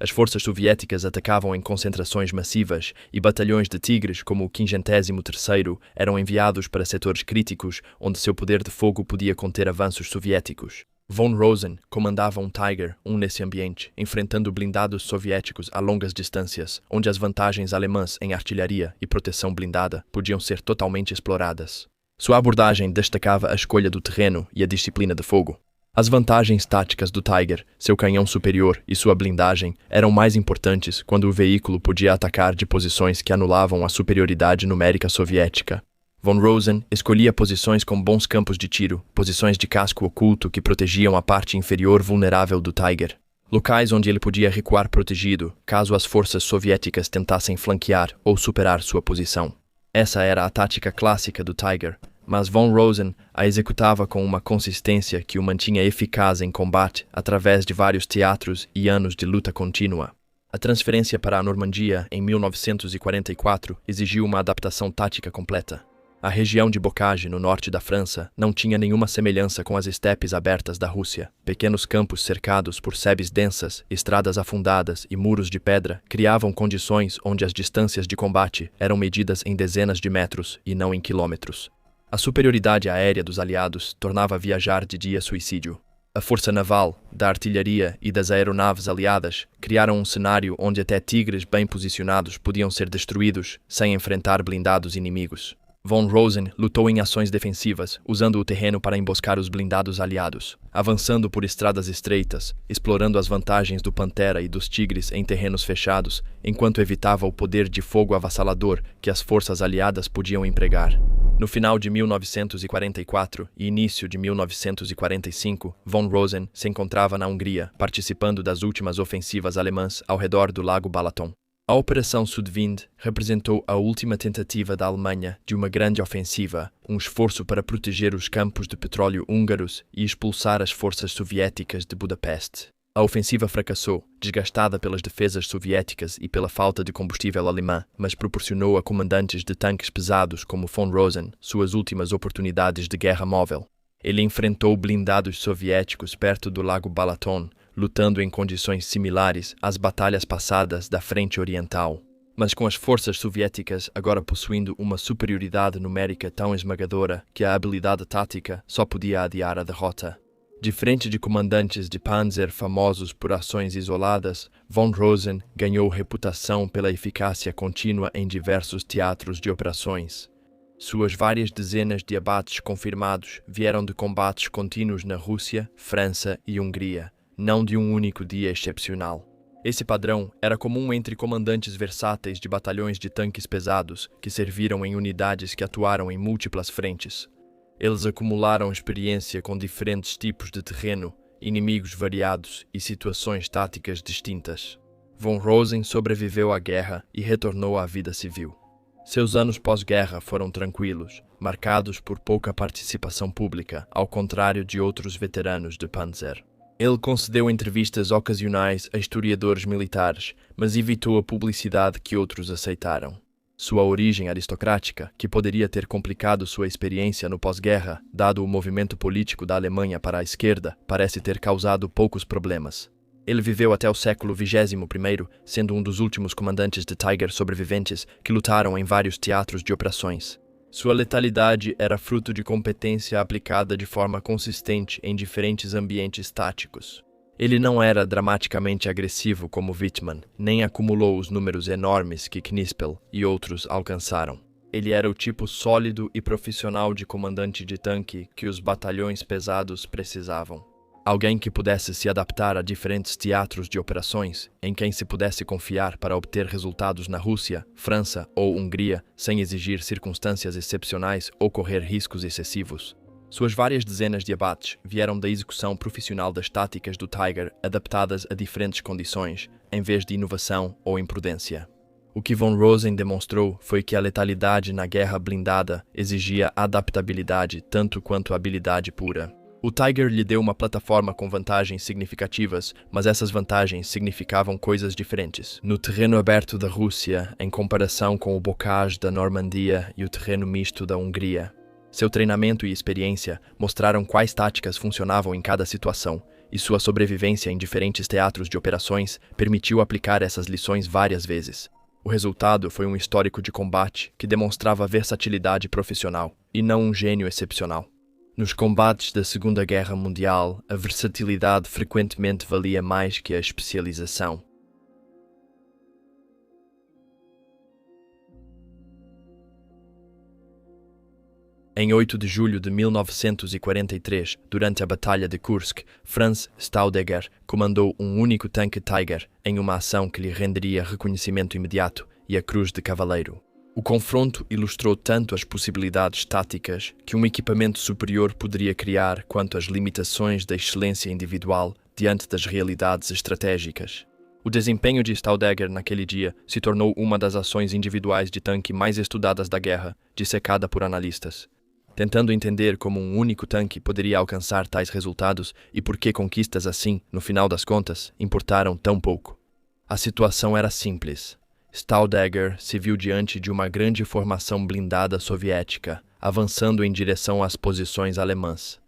As forças soviéticas atacavam em concentrações massivas e batalhões de tigres como o 53º eram enviados para setores críticos onde seu poder de fogo podia conter avanços soviéticos. Von Rosen comandava um Tiger I nesse ambiente, enfrentando blindados soviéticos a longas distâncias, onde as vantagens alemãs em artilharia e proteção blindada podiam ser totalmente exploradas. Sua abordagem destacava a escolha do terreno e a disciplina de fogo. As vantagens táticas do Tiger, seu canhão superior e sua blindagem eram mais importantes quando o veículo podia atacar de posições que anulavam a superioridade numérica soviética. Von Rosen escolhia posições com bons campos de tiro, posições de casco oculto que protegiam a parte inferior vulnerável do Tiger. Locais onde ele podia recuar protegido, caso as forças soviéticas tentassem flanquear ou superar sua posição. Essa era a tática clássica do Tiger, mas Von Rosen a executava com uma consistência que o mantinha eficaz em combate através de vários teatros e anos de luta contínua. A transferência para a Normandia em 1944 exigiu uma adaptação tática completa. A região de Bocage, no norte da França, não tinha nenhuma semelhança com as estepes abertas da Rússia. Pequenos campos cercados por sebes densas, estradas afundadas e muros de pedra criavam condições onde as distâncias de combate eram medidas em dezenas de metros e não em quilômetros. A superioridade aérea dos aliados tornava viajar de dia suicídio. A força naval, da artilharia e das aeronaves aliadas criaram um cenário onde até tigres bem posicionados podiam ser destruídos sem enfrentar blindados inimigos. Von Rosen lutou em ações defensivas, usando o terreno para emboscar os blindados aliados, avançando por estradas estreitas, explorando as vantagens do Pantera e dos Tigres em terrenos fechados, enquanto evitava o poder de fogo avassalador que as forças aliadas podiam empregar. No final de 1944 e início de 1945, Von Rosen se encontrava na Hungria, participando das últimas ofensivas alemãs ao redor do Lago Balaton. A Operação Südwind representou a última tentativa da Alemanha de uma grande ofensiva, um esforço para proteger os campos de petróleo húngaros e expulsar as forças soviéticas de Budapeste. A ofensiva fracassou, desgastada pelas defesas soviéticas e pela falta de combustível alemã, mas proporcionou a comandantes de tanques pesados como Von Rosen suas últimas oportunidades de guerra móvel. Ele enfrentou blindados soviéticos perto do Lago Balaton, lutando em condições similares às batalhas passadas da Frente Oriental. Mas com as forças soviéticas agora possuindo uma superioridade numérica tão esmagadora que a habilidade tática só podia adiar a derrota. Diferente de comandantes de Panzer famosos por ações isoladas, Von Rosen ganhou reputação pela eficácia contínua em diversos teatros de operações. Suas várias dezenas de abates confirmados vieram de combates contínuos na Rússia, França e Hungria, não de um único dia excepcional. Esse padrão era comum entre comandantes versáteis de batalhões de tanques pesados que serviram em unidades que atuaram em múltiplas frentes. Eles acumularam experiência com diferentes tipos de terreno, inimigos variados e situações táticas distintas. Von Rosen sobreviveu à guerra e retornou à vida civil. Seus anos pós-guerra foram tranquilos, marcados por pouca participação pública, ao contrário de outros veteranos de Panzer. Ele concedeu entrevistas ocasionais a historiadores militares, mas evitou a publicidade que outros aceitaram. Sua origem aristocrática, que poderia ter complicado sua experiência no pós-guerra, dado o movimento político da Alemanha para a esquerda, parece ter causado poucos problemas. Ele viveu até o século XXI, sendo um dos últimos comandantes de Tiger sobreviventes que lutaram em vários teatros de operações. Sua letalidade era fruto de competência aplicada de forma consistente em diferentes ambientes táticos. Ele não era dramaticamente agressivo como Wittmann, nem acumulou os números enormes que Knispel e outros alcançaram. Ele era o tipo sólido e profissional de comandante de tanque que os batalhões pesados precisavam. Alguém que pudesse se adaptar a diferentes teatros de operações, em quem se pudesse confiar para obter resultados na Rússia, França ou Hungria, sem exigir circunstâncias excepcionais ou correr riscos excessivos. Suas várias dezenas de abates vieram da execução profissional das táticas do Tiger adaptadas a diferentes condições, em vez de inovação ou imprudência. O que Von Rosen demonstrou foi que a letalidade na guerra blindada exigia adaptabilidade tanto quanto habilidade pura. O Tiger lhe deu uma plataforma com vantagens significativas, mas essas vantagens significavam coisas diferentes. No terreno aberto da Rússia, em comparação com o bocage da Normandia e o terreno misto da Hungria. Seu treinamento e experiência mostraram quais táticas funcionavam em cada situação, e sua sobrevivência em diferentes teatros de operações permitiu aplicar essas lições várias vezes. O resultado foi um histórico de combate que demonstrava versatilidade profissional e não um gênio excepcional. Nos combates da Segunda Guerra Mundial, a versatilidade frequentemente valia mais que a especialização. Em 8 de julho de 1943, durante a Batalha de Kursk, Franz Staudeger comandou um único tanque Tiger em uma ação que lhe renderia reconhecimento imediato e a Cruz de Cavaleiro. O confronto ilustrou tanto as possibilidades táticas que um equipamento superior poderia criar quanto as limitações da excelência individual diante das realidades estratégicas. O desempenho de Staudeger naquele dia se tornou uma das ações individuais de tanque mais estudadas da guerra, dissecada por analistas. Tentando entender como um único tanque poderia alcançar tais resultados e por que conquistas assim, no final das contas, importaram tão pouco. A situação era simples. Staudeger se viu diante de uma grande formação blindada soviética, avançando em direção às posições alemãs.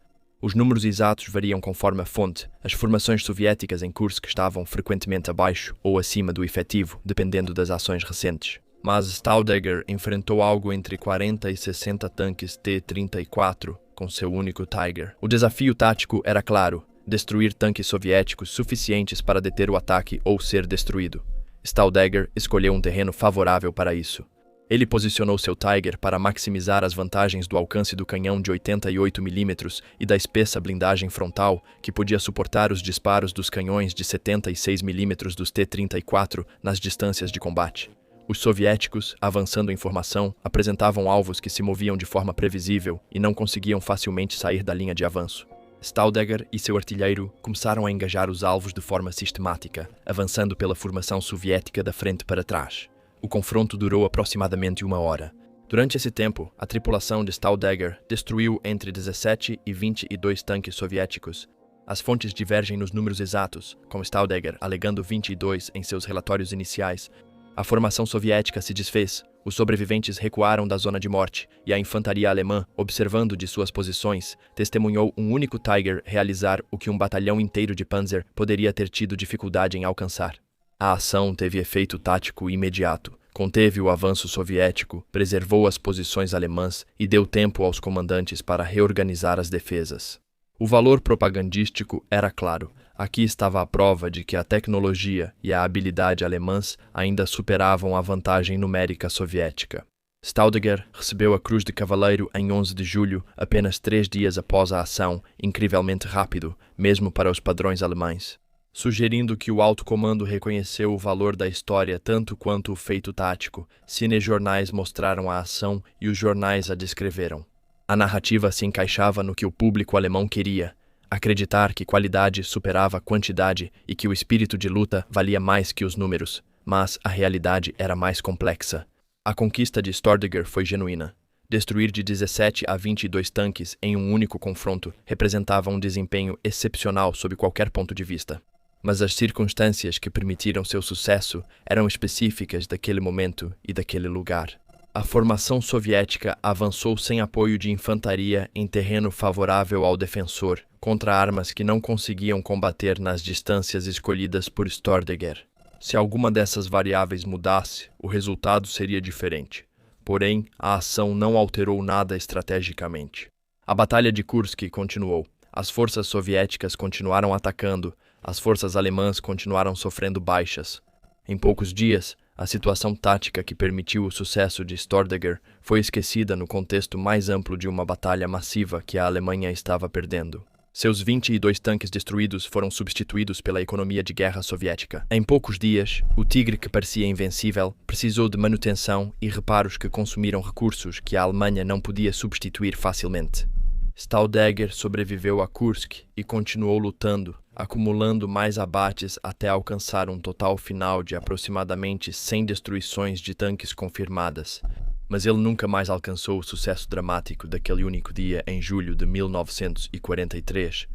Os números exatos variam conforme a fonte. As formações soviéticas em Kursk estavam frequentemente abaixo ou acima do efetivo, dependendo das ações recentes. Mas Staudeger enfrentou algo entre 40 e 60 tanques T-34 com seu único Tiger. O desafio tático era claro: destruir tanques soviéticos suficientes para deter o ataque ou ser destruído. Staudeger escolheu um terreno favorável para isso. Ele posicionou seu Tiger para maximizar as vantagens do alcance do canhão de 88 mm e da espessa blindagem frontal, que podia suportar os disparos dos canhões de 76 mm dos T-34 nas distâncias de combate. Os soviéticos, avançando em formação, apresentavam alvos que se moviam de forma previsível e não conseguiam facilmente sair da linha de avanço. Staudeger e seu artilheiro começaram a engajar os alvos de forma sistemática, avançando pela formação soviética da frente para trás. O confronto durou aproximadamente 1 hora. Durante esse tempo, a tripulação de Staudeger destruiu entre 17 e 22 tanques soviéticos. As fontes divergem nos números exatos, com Staudeger alegando 22 em seus relatórios iniciais. A formação soviética se desfez, os sobreviventes recuaram da zona de morte e a infantaria alemã, observando de suas posições, testemunhou um único Tiger realizar o que um batalhão inteiro de Panzer poderia ter tido dificuldade em alcançar. A ação teve efeito tático imediato, conteve o avanço soviético, preservou as posições alemãs e deu tempo aos comandantes para reorganizar as defesas. O valor propagandístico era claro. Aqui estava a prova de que a tecnologia e a habilidade alemãs ainda superavam a vantagem numérica soviética. Staudeger recebeu a Cruz de Cavaleiro em 11 de julho, apenas 3 dias após a ação, incrivelmente rápido, mesmo para os padrões alemães. Sugerindo que o alto comando reconheceu o valor da história tanto quanto o feito tático, cinejornais mostraram a ação e os jornais a descreveram. A narrativa se encaixava no que o público alemão queria: acreditar que qualidade superava quantidade e que o espírito de luta valia mais que os números. Mas a realidade era mais complexa. A conquista de Staudeger foi genuína. Destruir de 17 a 22 tanques em um único confronto representava um desempenho excepcional sob qualquer ponto de vista. Mas as circunstâncias que permitiram seu sucesso eram específicas daquele momento e daquele lugar. A formação soviética avançou sem apoio de infantaria em terreno favorável ao defensor, contra armas que não conseguiam combater nas distâncias escolhidas por Staudeger. Se alguma dessas variáveis mudasse, o resultado seria diferente. Porém, a ação não alterou nada estrategicamente. A Batalha de Kursk continuou. As forças soviéticas continuaram atacando, as forças alemãs continuaram sofrendo baixas. Em poucos dias, a situação tática que permitiu o sucesso de Staudeger foi esquecida no contexto mais amplo de uma batalha massiva que a Alemanha estava perdendo. Seus 22 tanques destruídos foram substituídos pela economia de guerra soviética. Em poucos dias, o Tigre, que parecia invencível, precisou de manutenção e reparos que consumiram recursos que a Alemanha não podia substituir facilmente. Staudeger sobreviveu a Kursk e continuou lutando, acumulando mais abates até alcançar um total final de aproximadamente 100 destruições de tanques confirmadas. Mas ele nunca mais alcançou o sucesso dramático daquele único dia em julho de 1943.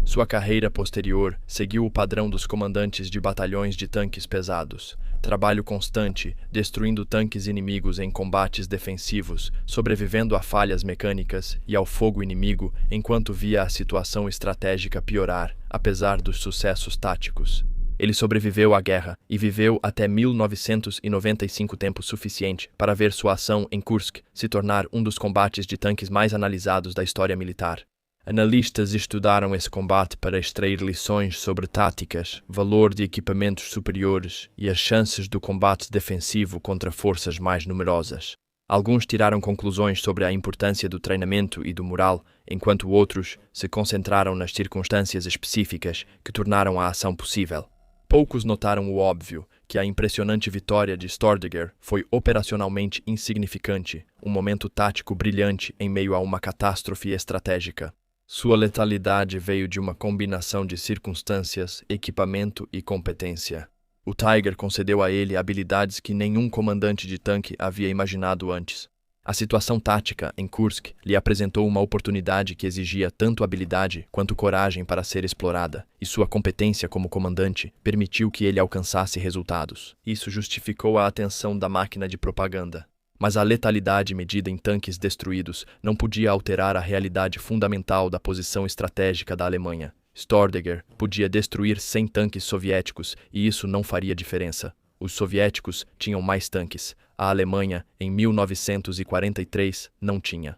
Sua carreira posterior seguiu o padrão dos comandantes de batalhões de tanques pesados. Trabalho constante, destruindo tanques inimigos em combates defensivos, sobrevivendo a falhas mecânicas e ao fogo inimigo enquanto via a situação estratégica piorar, apesar dos sucessos táticos. Ele sobreviveu à guerra e viveu até 1995, tempo suficiente para ver sua ação em Kursk se tornar um dos combates de tanques mais analisados da história militar. Analistas estudaram esse combate para extrair lições sobre táticas, valor de equipamentos superiores e as chances do combate defensivo contra forças mais numerosas. Alguns tiraram conclusões sobre a importância do treinamento e do moral, enquanto outros se concentraram nas circunstâncias específicas que tornaram a ação possível. Poucos notaram o óbvio, que a impressionante vitória de Stordegger foi operacionalmente insignificante, um momento tático brilhante em meio a uma catástrofe estratégica. Sua letalidade veio de uma combinação de circunstâncias, equipamento e competência. O Tiger concedeu a ele habilidades que nenhum comandante de tanque havia imaginado antes. A situação tática em Kursk lhe apresentou uma oportunidade que exigia tanto habilidade quanto coragem para ser explorada, e sua competência como comandante permitiu que ele alcançasse resultados. Isso justificou a atenção da máquina de propaganda. Mas a letalidade medida em tanques destruídos não podia alterar a realidade fundamental da posição estratégica da Alemanha. Stordegger podia destruir 100 tanques soviéticos e isso não faria diferença. Os soviéticos tinham mais tanques. A Alemanha, em 1943, não tinha.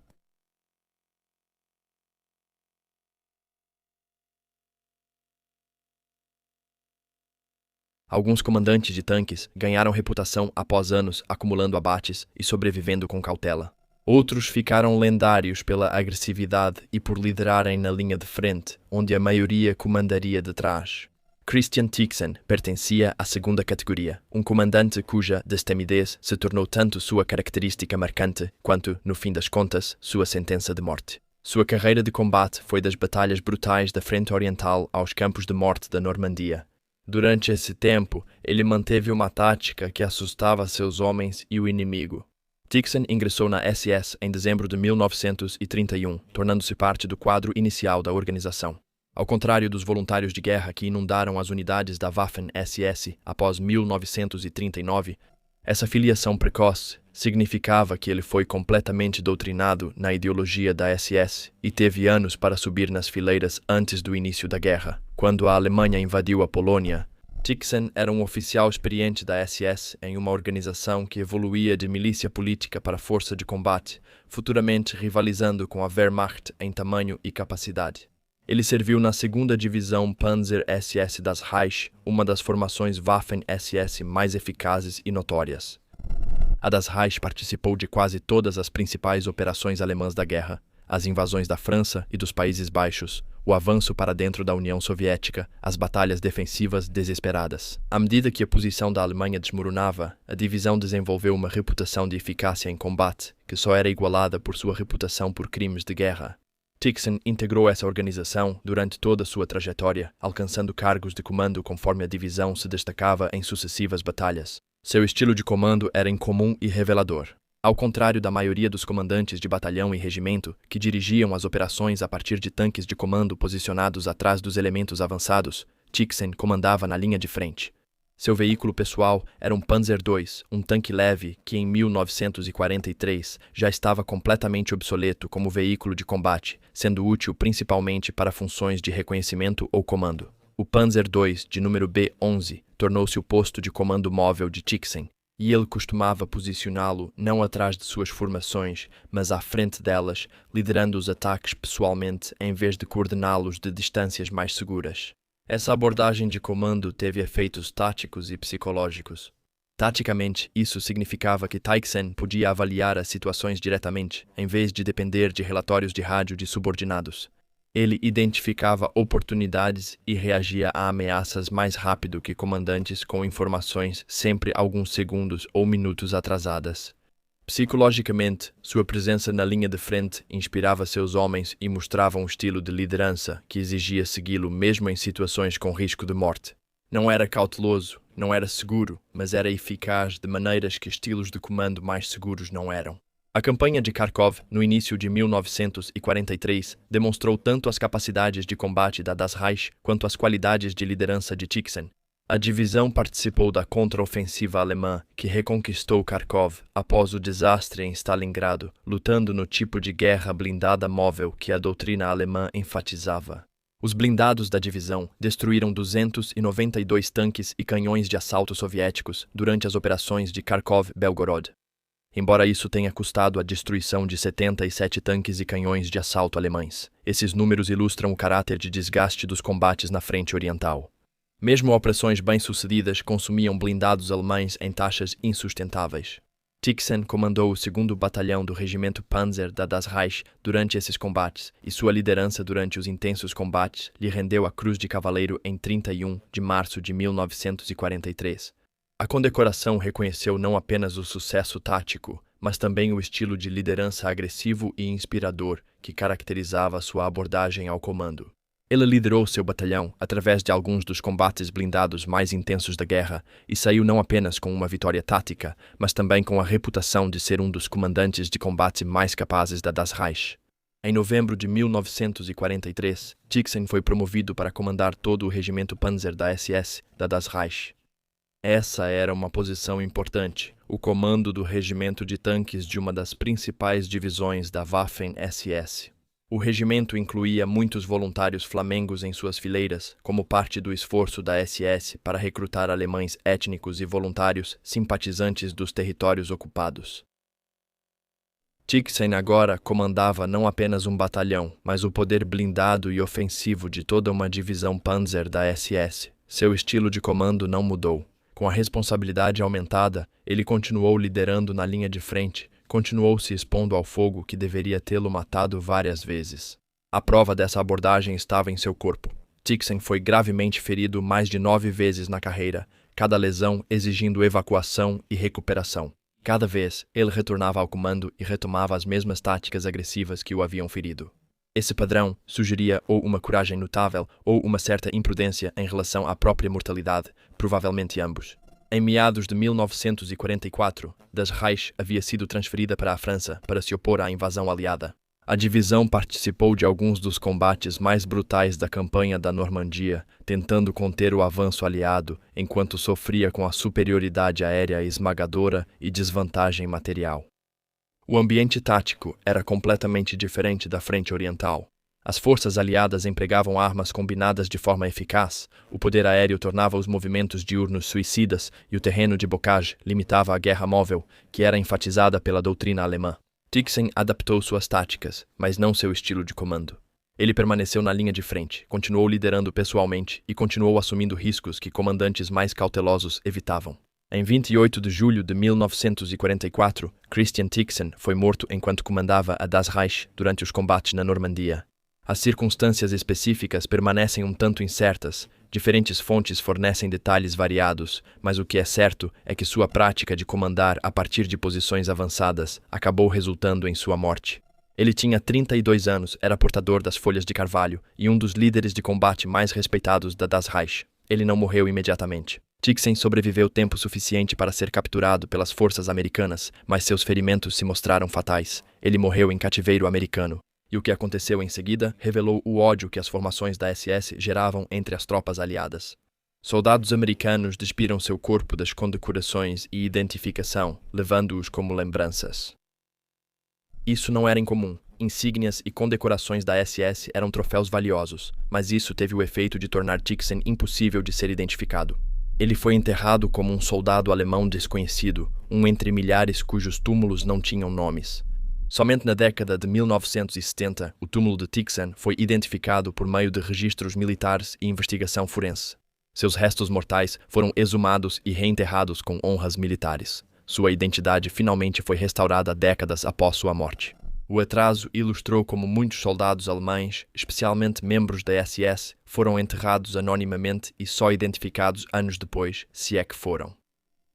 Alguns comandantes de tanques ganharam reputação após anos acumulando abates e sobrevivendo com cautela. Outros ficaram lendários pela agressividade e por liderarem na linha de frente, onde a maioria comandaria de trás. Christian Tixen pertencia à segunda categoria, um comandante cuja destemidez se tornou tanto sua característica marcante quanto, no fim das contas, sua sentença de morte. Sua carreira de combate foi das batalhas brutais da Frente Oriental aos campos de morte da Normandia. Durante esse tempo, ele manteve uma tática que assustava seus homens e o inimigo. Tixen ingressou na SS em dezembro de 1931, tornando-se parte do quadro inicial da organização. Ao contrário dos voluntários de guerra que inundaram as unidades da Waffen-SS após 1939, essa filiação precoce significava que ele foi completamente doutrinado na ideologia da SS e teve anos para subir nas fileiras antes do início da guerra. Quando a Alemanha invadiu a Polônia, Tixen era um oficial experiente da SS em uma organização que evoluía de milícia política para força de combate, futuramente rivalizando com a Wehrmacht em tamanho e capacidade. Ele serviu na 2ª Divisão Panzer SS das Reich, uma das formações Waffen-SS mais eficazes e notórias. A das Reich participou de quase todas as principais operações alemãs da guerra, as invasões da França e dos Países Baixos, o avanço para dentro da União Soviética, as batalhas defensivas desesperadas. À medida que a posição da Alemanha desmoronava, a divisão desenvolveu uma reputação de eficácia em combate, que só era igualada por sua reputação por crimes de guerra. Tixen integrou essa organização durante toda a sua trajetória, alcançando cargos de comando conforme a divisão se destacava em sucessivas batalhas. Seu estilo de comando era incomum e revelador. Ao contrário da maioria dos comandantes de batalhão e regimento, que dirigiam as operações a partir de tanques de comando posicionados atrás dos elementos avançados, Tixen comandava na linha de frente. Seu veículo pessoal era um Panzer II, um tanque leve que em 1943 já estava completamente obsoleto como veículo de combate, sendo útil principalmente para funções de reconhecimento ou comando. O Panzer II, de número B-11, tornou-se o posto de comando móvel de Tixen, e ele costumava posicioná-lo não atrás de suas formações, mas à frente delas, liderando os ataques pessoalmente em vez de coordená-los de distâncias mais seguras. Essa abordagem de comando teve efeitos táticos e psicológicos. Taticamente, isso significava que Tixen podia avaliar as situações diretamente, em vez de depender de relatórios de rádio de subordinados. Ele identificava oportunidades e reagia a ameaças mais rápido que comandantes com informações sempre alguns segundos ou minutos atrasadas. Psicologicamente, sua presença na linha de frente inspirava seus homens e mostrava um estilo de liderança que exigia segui-lo mesmo em situações com risco de morte. Não era cauteloso, não era seguro, mas era eficaz de maneiras que estilos de comando mais seguros não eram. A campanha de Kharkov, no início de 1943, demonstrou tanto as capacidades de combate da Das Reich quanto as qualidades de liderança de Tixen. A divisão participou da contraofensiva alemã que reconquistou Kharkov após o desastre em Stalingrado, lutando no tipo de guerra blindada móvel que a doutrina alemã enfatizava. Os blindados da divisão destruíram 292 tanques e canhões de assalto soviéticos durante as operações de Kharkov-Belgorod. Embora isso tenha custado a destruição de 77 tanques e canhões de assalto alemães, esses números ilustram o caráter de desgaste dos combates na frente oriental. Mesmo operações bem-sucedidas consumiam blindados alemães em taxas insustentáveis. Tixen comandou o 2º Batalhão do Regimento Panzer da Das Reich durante esses combates, e sua liderança durante os intensos combates lhe rendeu a Cruz de Cavaleiro em 31 de março de 1943. A condecoração reconheceu não apenas o sucesso tático, mas também o estilo de liderança agressivo e inspirador que caracterizava sua abordagem ao comando. Ele liderou seu batalhão através de alguns dos combates blindados mais intensos da guerra e saiu não apenas com uma vitória tática, mas também com a reputação de ser um dos comandantes de combate mais capazes da Das Reich. Em novembro de 1943, Tixen foi promovido para comandar todo o regimento Panzer da SS da Das Reich. Essa era uma posição importante, o comando do regimento de tanques de uma das principais divisões da Waffen-SS. O regimento incluía muitos voluntários flamengos em suas fileiras, como parte do esforço da SS para recrutar alemães étnicos e voluntários simpatizantes dos territórios ocupados. Tixen agora comandava não apenas um batalhão, mas o poder blindado e ofensivo de toda uma divisão Panzer da SS. Seu estilo de comando não mudou. Com a responsabilidade aumentada, ele continuou liderando na linha de frente, continuou se expondo ao fogo que deveria tê-lo matado várias vezes. A prova dessa abordagem estava em seu corpo. Tixen foi gravemente ferido mais de 9 vezes na carreira, cada lesão exigindo evacuação e recuperação. Cada vez, ele retornava ao comando e retomava as mesmas táticas agressivas que o haviam ferido. Esse padrão sugeria ou uma coragem notável ou uma certa imprudência em relação à própria mortalidade, provavelmente ambos. Em meados de 1944, Das Reich havia sido transferida para a França para se opor à invasão aliada. A divisão participou de alguns dos combates mais brutais da campanha da Normandia, tentando conter o avanço aliado enquanto sofria com a superioridade aérea esmagadora e desvantagem material. O ambiente tático era completamente diferente da frente oriental. As forças aliadas empregavam armas combinadas de forma eficaz, o poder aéreo tornava os movimentos diurnos suicidas e o terreno de bocage limitava a guerra móvel, que era enfatizada pela doutrina alemã. Tixen adaptou suas táticas, mas não seu estilo de comando. Ele permaneceu na linha de frente, continuou liderando pessoalmente e continuou assumindo riscos que comandantes mais cautelosos evitavam. Em 28 de julho de 1944, Christian Tixen foi morto enquanto comandava a Das Reich durante os combates na Normandia. As circunstâncias específicas permanecem um tanto incertas, diferentes fontes fornecem detalhes variados, mas o que é certo é que sua prática de comandar a partir de posições avançadas acabou resultando em sua morte. Ele tinha 32 anos, era portador das folhas de carvalho e um dos líderes de combate mais respeitados da Das Reich. Ele não morreu imediatamente. Tixen sobreviveu tempo suficiente para ser capturado pelas forças americanas, mas seus ferimentos se mostraram fatais. Ele morreu em cativeiro americano. E o que aconteceu em seguida revelou o ódio que as formações da SS geravam entre as tropas aliadas. Soldados americanos despiram seu corpo das condecorações e identificação, levando-os como lembranças. Isso não era incomum. Insígnias e condecorações da SS eram troféus valiosos, mas isso teve o efeito de tornar Tixen impossível de ser identificado. Ele foi enterrado como um soldado alemão desconhecido, um entre milhares cujos túmulos não tinham nomes. Somente na década de 1970, o túmulo de Tixen foi identificado por meio de registros militares e investigação forense. Seus restos mortais foram exumados e reenterrados com honras militares. Sua identidade finalmente foi restaurada décadas após sua morte. O atraso ilustrou como muitos soldados alemães, especialmente membros da SS, foram enterrados anonimamente e só identificados anos depois, se é que foram.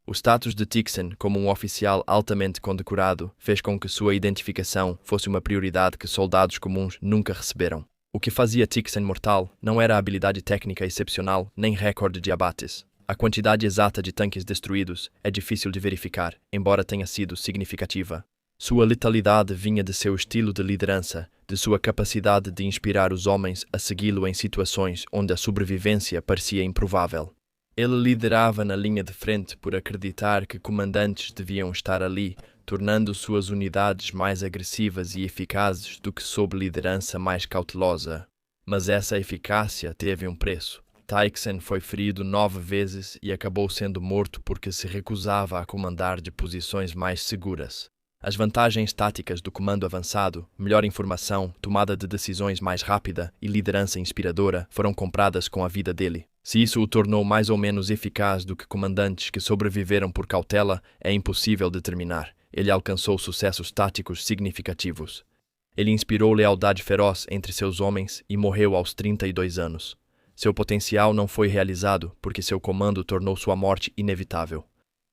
O status de Tixen como um oficial altamente condecorado fez com que sua identificação fosse uma prioridade que soldados comuns nunca receberam. O que fazia Tixen mortal não era a habilidade técnica excepcional nem recorde de abates. A quantidade exata de tanques destruídos é difícil de verificar, embora tenha sido significativa. Sua letalidade vinha de seu estilo de liderança, de sua capacidade de inspirar os homens a segui-lo em situações onde a sobrevivência parecia improvável. Ele liderava na linha de frente por acreditar que comandantes deviam estar ali, tornando suas unidades mais agressivas e eficazes do que sob liderança mais cautelosa. Mas essa eficácia teve um preço. Tyksen foi ferido 9 vezes e acabou sendo morto porque se recusava a comandar de posições mais seguras. As vantagens táticas do comando avançado, melhor informação, tomada de decisões mais rápida e liderança inspiradora foram compradas com a vida dele. Se isso o tornou mais ou menos eficaz do que comandantes que sobreviveram por cautela, é impossível determinar. Ele alcançou sucessos táticos significativos. Ele inspirou lealdade feroz entre seus homens e morreu aos 32 anos. Seu potencial não foi realizado porque seu comando tornou sua morte inevitável.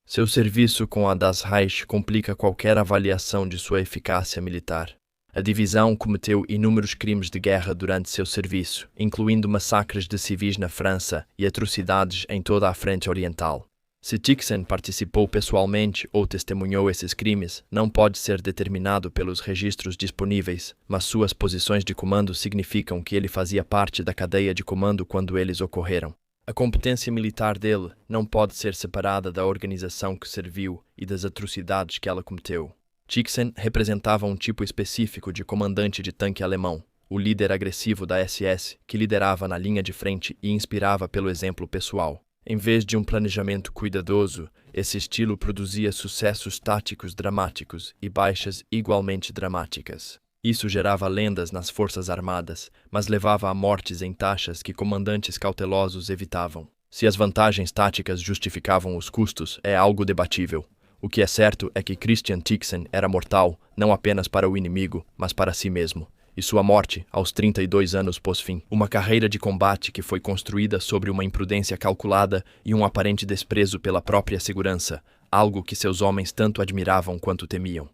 Seu serviço com a Das Reich complica qualquer avaliação de sua eficácia militar. A divisão cometeu inúmeros crimes de guerra durante seu serviço, incluindo massacres de civis na França e atrocidades em toda a frente oriental. Se Tyksen participou pessoalmente ou testemunhou esses crimes, não pode ser determinado pelos registros disponíveis, mas suas posições de comando significam que ele fazia parte da cadeia de comando quando eles ocorreram. A competência militar dele não pode ser separada da organização que serviu e das atrocidades que ela cometeu. Tyksen representava um tipo específico de comandante de tanque alemão, o líder agressivo da SS, que liderava na linha de frente e inspirava pelo exemplo pessoal. Em vez de um planejamento cuidadoso, esse estilo produzia sucessos táticos dramáticos e baixas igualmente dramáticas. Isso gerava lendas nas forças armadas, mas levava a mortes em taxas que comandantes cautelosos evitavam. Se as vantagens táticas justificavam os custos, é algo debatível. O que é certo é que Christian Tyksen era mortal, não apenas para o inimigo, mas para si mesmo. E sua morte, aos 32 anos pôs fim. Uma carreira de combate que foi construída sobre uma imprudência calculada e um aparente desprezo pela própria segurança, algo que seus homens tanto admiravam quanto temiam.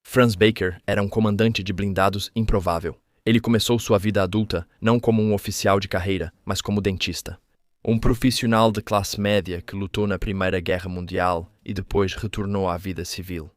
Franz Baker era um comandante de blindados improvável. Ele começou sua vida adulta não como um oficial de carreira, mas como dentista. Um profissional de classe média que lutou na Primeira Guerra Mundial e depois retornou à vida civil.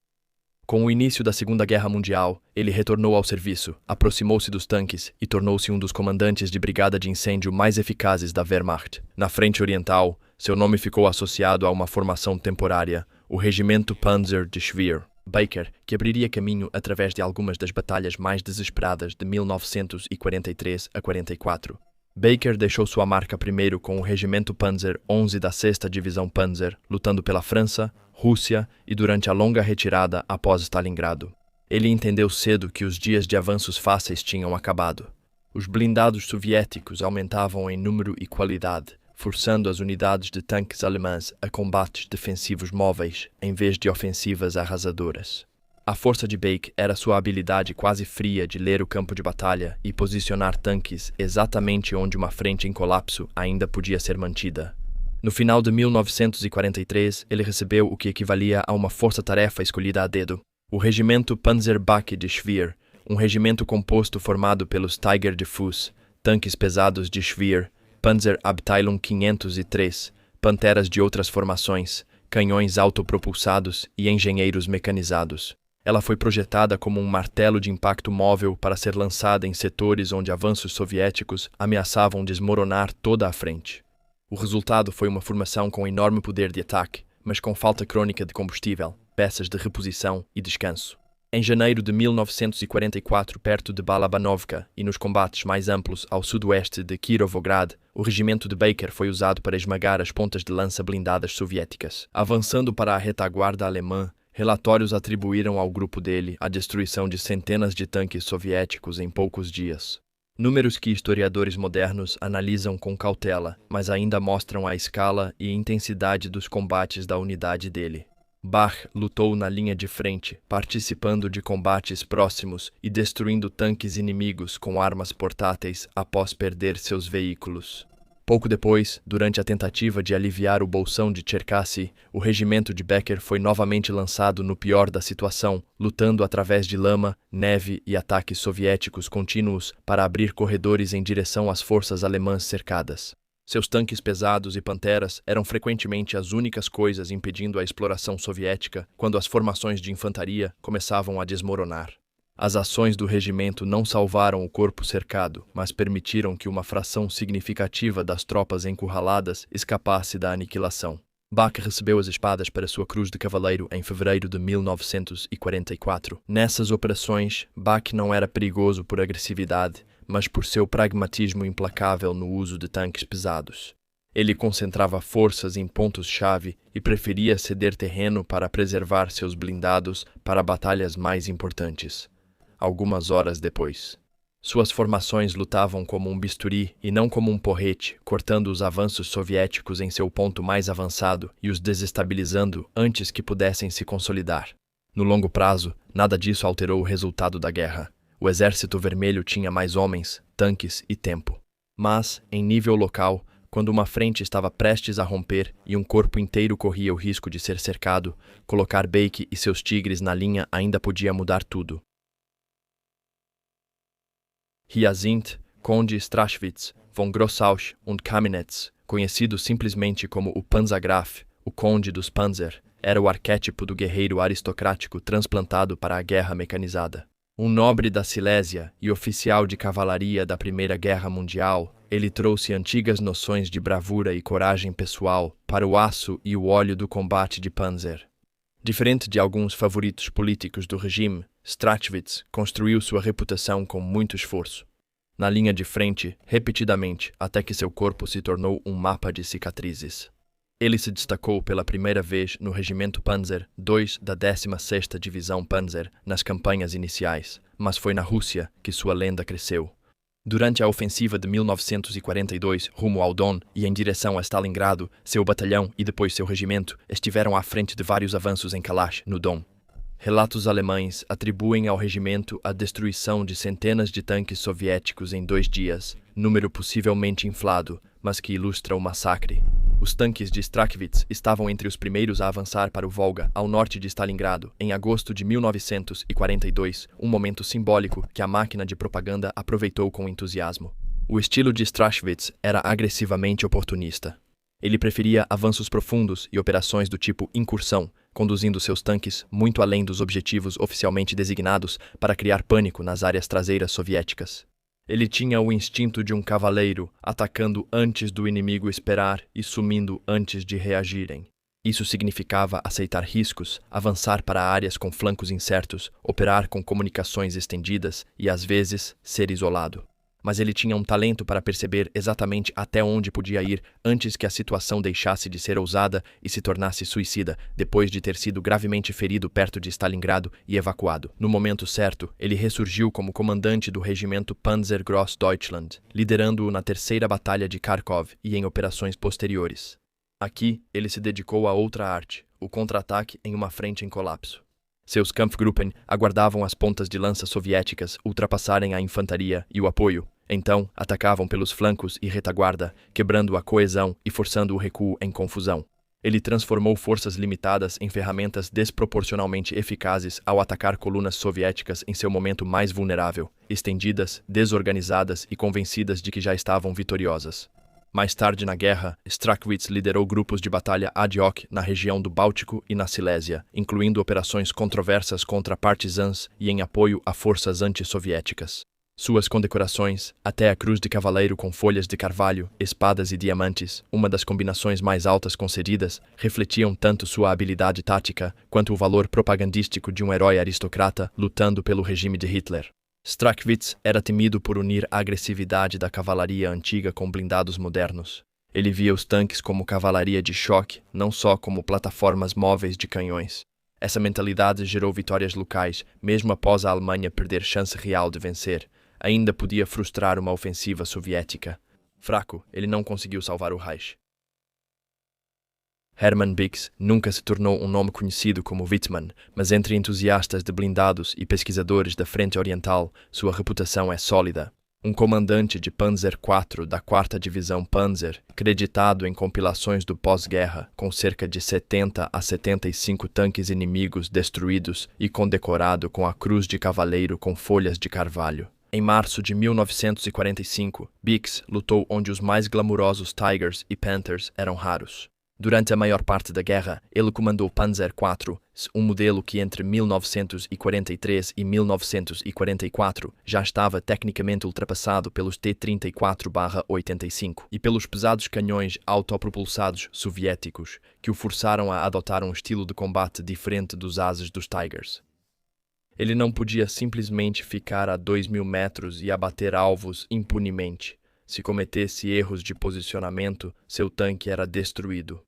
Com o início da Segunda Guerra Mundial, ele retornou ao serviço, aproximou-se dos tanques e tornou-se um dos comandantes de brigada de incêndio mais eficazes da Wehrmacht. Na frente oriental, seu nome ficou associado a uma formação temporária, o Regimento Panzer de Schweer. Baker, que abriria caminho através de algumas das batalhas mais desesperadas de 1943 a 44. Baker deixou sua marca primeiro com o Regimento Panzer 11 da 6ª Divisão Panzer, lutando pela França, Rússia e durante a longa retirada após Stalingrado. Ele entendeu cedo que os dias de avanços fáceis tinham acabado. Os blindados soviéticos aumentavam em número e qualidade, forçando as unidades de tanques alemãs a combates defensivos móveis em vez de ofensivas arrasadoras. A força de Baker era sua habilidade quase fria de ler o campo de batalha e posicionar tanques exatamente onde uma frente em colapso ainda podia ser mantida. No final de 1943, ele recebeu o que equivalia a uma força-tarefa escolhida a dedo. O Regimento Panzerbach de Schweer, um regimento composto formado pelos Tiger de Fuß, tanques pesados de Schweer, Panzerabteilung 503, panteras de outras formações, canhões autopropulsados e engenheiros mecanizados. Ela foi projetada como um martelo de impacto móvel para ser lançada em setores onde avanços soviéticos ameaçavam desmoronar toda a frente. O resultado foi uma formação com enorme poder de ataque, mas com falta crônica de combustível, peças de reposição e descanso. Em janeiro de 1944, perto de Balabanovka e nos combates mais amplos ao sudoeste de Kirovograd, o regimento de Baker foi usado para esmagar as pontas de lança blindadas soviéticas. Avançando para a retaguarda alemã, relatórios atribuíram ao grupo dele a destruição de centenas de tanques soviéticos em poucos dias. Números que historiadores modernos analisam com cautela, mas ainda mostram a escala e intensidade dos combates da unidade dele. Bach lutou na linha de frente, participando de combates próximos e destruindo tanques inimigos com armas portáteis após perder seus veículos. Pouco depois, durante a tentativa de aliviar o bolsão de Cherkassy, o regimento de Baker foi novamente lançado no pior da situação, lutando através de lama, neve e ataques soviéticos contínuos para abrir corredores em direção às forças alemãs cercadas. Seus tanques pesados e panteras eram frequentemente as únicas coisas impedindo a exploração soviética quando as formações de infantaria começavam a desmoronar. As ações do regimento não salvaram o corpo cercado, mas permitiram que uma fração significativa das tropas encurraladas escapasse da aniquilação. Bach recebeu as espadas para sua cruz de cavaleiro em fevereiro de 1944. Nessas operações, Bach não era perigoso por agressividade, mas por seu pragmatismo implacável no uso de tanques pesados. Ele concentrava forças em pontos-chave e preferia ceder terreno para preservar seus blindados para batalhas mais importantes. Algumas horas depois, suas formações lutavam como um bisturi e não como um porrete, cortando os avanços soviéticos em seu ponto mais avançado e os desestabilizando antes que pudessem se consolidar. No longo prazo, nada disso alterou o resultado da guerra. O Exército Vermelho tinha mais homens, tanques e tempo. Mas, em nível local, quando uma frente estava prestes a romper e um corpo inteiro corria o risco de ser cercado, colocar Bake e seus tigres na linha ainda podia mudar tudo. Hyacinth, Conde Strachwitz, von Grossauch und Kamenetz, conhecido simplesmente como o Panzergraf, o Conde dos Panzer, era o arquétipo do guerreiro aristocrático transplantado para a guerra mecanizada. Um nobre da Silésia e oficial de cavalaria da Primeira Guerra Mundial, ele trouxe antigas noções de bravura e coragem pessoal para o aço e o óleo do combate de Panzer. Diferente de alguns favoritos políticos do regime, Strachwitz construiu sua reputação com muito esforço. Na linha de frente, repetidamente, até que seu corpo se tornou um mapa de cicatrizes. Ele se destacou pela primeira vez no Regimento Panzer II da 16ª Divisão Panzer nas campanhas iniciais, mas foi na Rússia que sua lenda cresceu. Durante a ofensiva de 1942 rumo ao Don e em direção a Stalingrado, seu batalhão e depois seu regimento estiveram à frente de vários avanços em Kalash, no Don. Relatos alemães atribuem ao regimento a destruição de centenas de tanques soviéticos em 2 dias, número possivelmente inflado, mas que ilustra o massacre. Os tanques de Strachwitz estavam entre os primeiros a avançar para o Volga, ao norte de Stalingrado, em agosto de 1942, um momento simbólico que a máquina de propaganda aproveitou com entusiasmo. O estilo de Strachwitz era agressivamente oportunista. Ele preferia avanços profundos e operações do tipo incursão, conduzindo seus tanques muito além dos objetivos oficialmente designados para criar pânico nas áreas traseiras soviéticas. Ele tinha o instinto de um cavaleiro, atacando antes do inimigo esperar e sumindo antes de reagirem. Isso significava aceitar riscos, avançar para áreas com flancos incertos, operar com comunicações estendidas e, às vezes, ser isolado. Mas ele tinha um talento para perceber exatamente até onde podia ir antes que a situação deixasse de ser ousada e se tornasse suicida, depois de ter sido gravemente ferido perto de Stalingrado e evacuado. No momento certo, ele ressurgiu como comandante do regimento Panzer Gross Deutschland, liderando-o na terceira batalha de Kharkov e em operações posteriores. Aqui, ele se dedicou a outra arte, o contra-ataque em uma frente em colapso. Seus Kampfgruppen aguardavam as pontas de lança soviéticas ultrapassarem a infantaria e o apoio. Então, atacavam pelos flancos e retaguarda, quebrando a coesão e forçando o recuo em confusão. Ele transformou forças limitadas em ferramentas desproporcionalmente eficazes ao atacar colunas soviéticas em seu momento mais vulnerável, estendidas, desorganizadas e convencidas de que já estavam vitoriosas. Mais tarde na guerra, Strachwitz liderou grupos de batalha ad hoc na região do Báltico e na Silésia, incluindo operações controversas contra partisãs e em apoio a forças antissoviéticas. Suas condecorações, até a Cruz de Cavaleiro com folhas de carvalho, espadas e diamantes, uma das combinações mais altas concedidas, refletiam tanto sua habilidade tática quanto o valor propagandístico de um herói aristocrata lutando pelo regime de Hitler. Strachwitz era temido por unir a agressividade da cavalaria antiga com blindados modernos. Ele via os tanques como cavalaria de choque, não só como plataformas móveis de canhões. Essa mentalidade gerou vitórias locais, mesmo após a Alemanha perder chance real de vencer. Ainda podia frustrar uma ofensiva soviética. Fraco, ele não conseguiu salvar o Reich. Hermann Bix nunca se tornou um nome conhecido como Wittmann, mas entre entusiastas de blindados e pesquisadores da Frente Oriental, sua reputação é sólida. Um comandante de Panzer IV da 4ª Divisão Panzer, creditado em compilações do pós-guerra, com cerca de 70 a 75 tanques inimigos destruídos e condecorado com a Cruz de Cavaleiro com folhas de carvalho. Em março de 1945, Bix lutou onde os mais glamurosos Tigers e Panthers eram raros. Durante a maior parte da guerra, ele comandou Panzer IV, um modelo que entre 1943 e 1944 já estava tecnicamente ultrapassado pelos T-34-85 e pelos pesados canhões autopropulsados soviéticos, que o forçaram a adotar um estilo de combate diferente dos ases dos Tigers. Ele não podia simplesmente ficar a 2.000 metros e abater alvos impunemente. Se cometesse erros de posicionamento, seu tanque era destruído.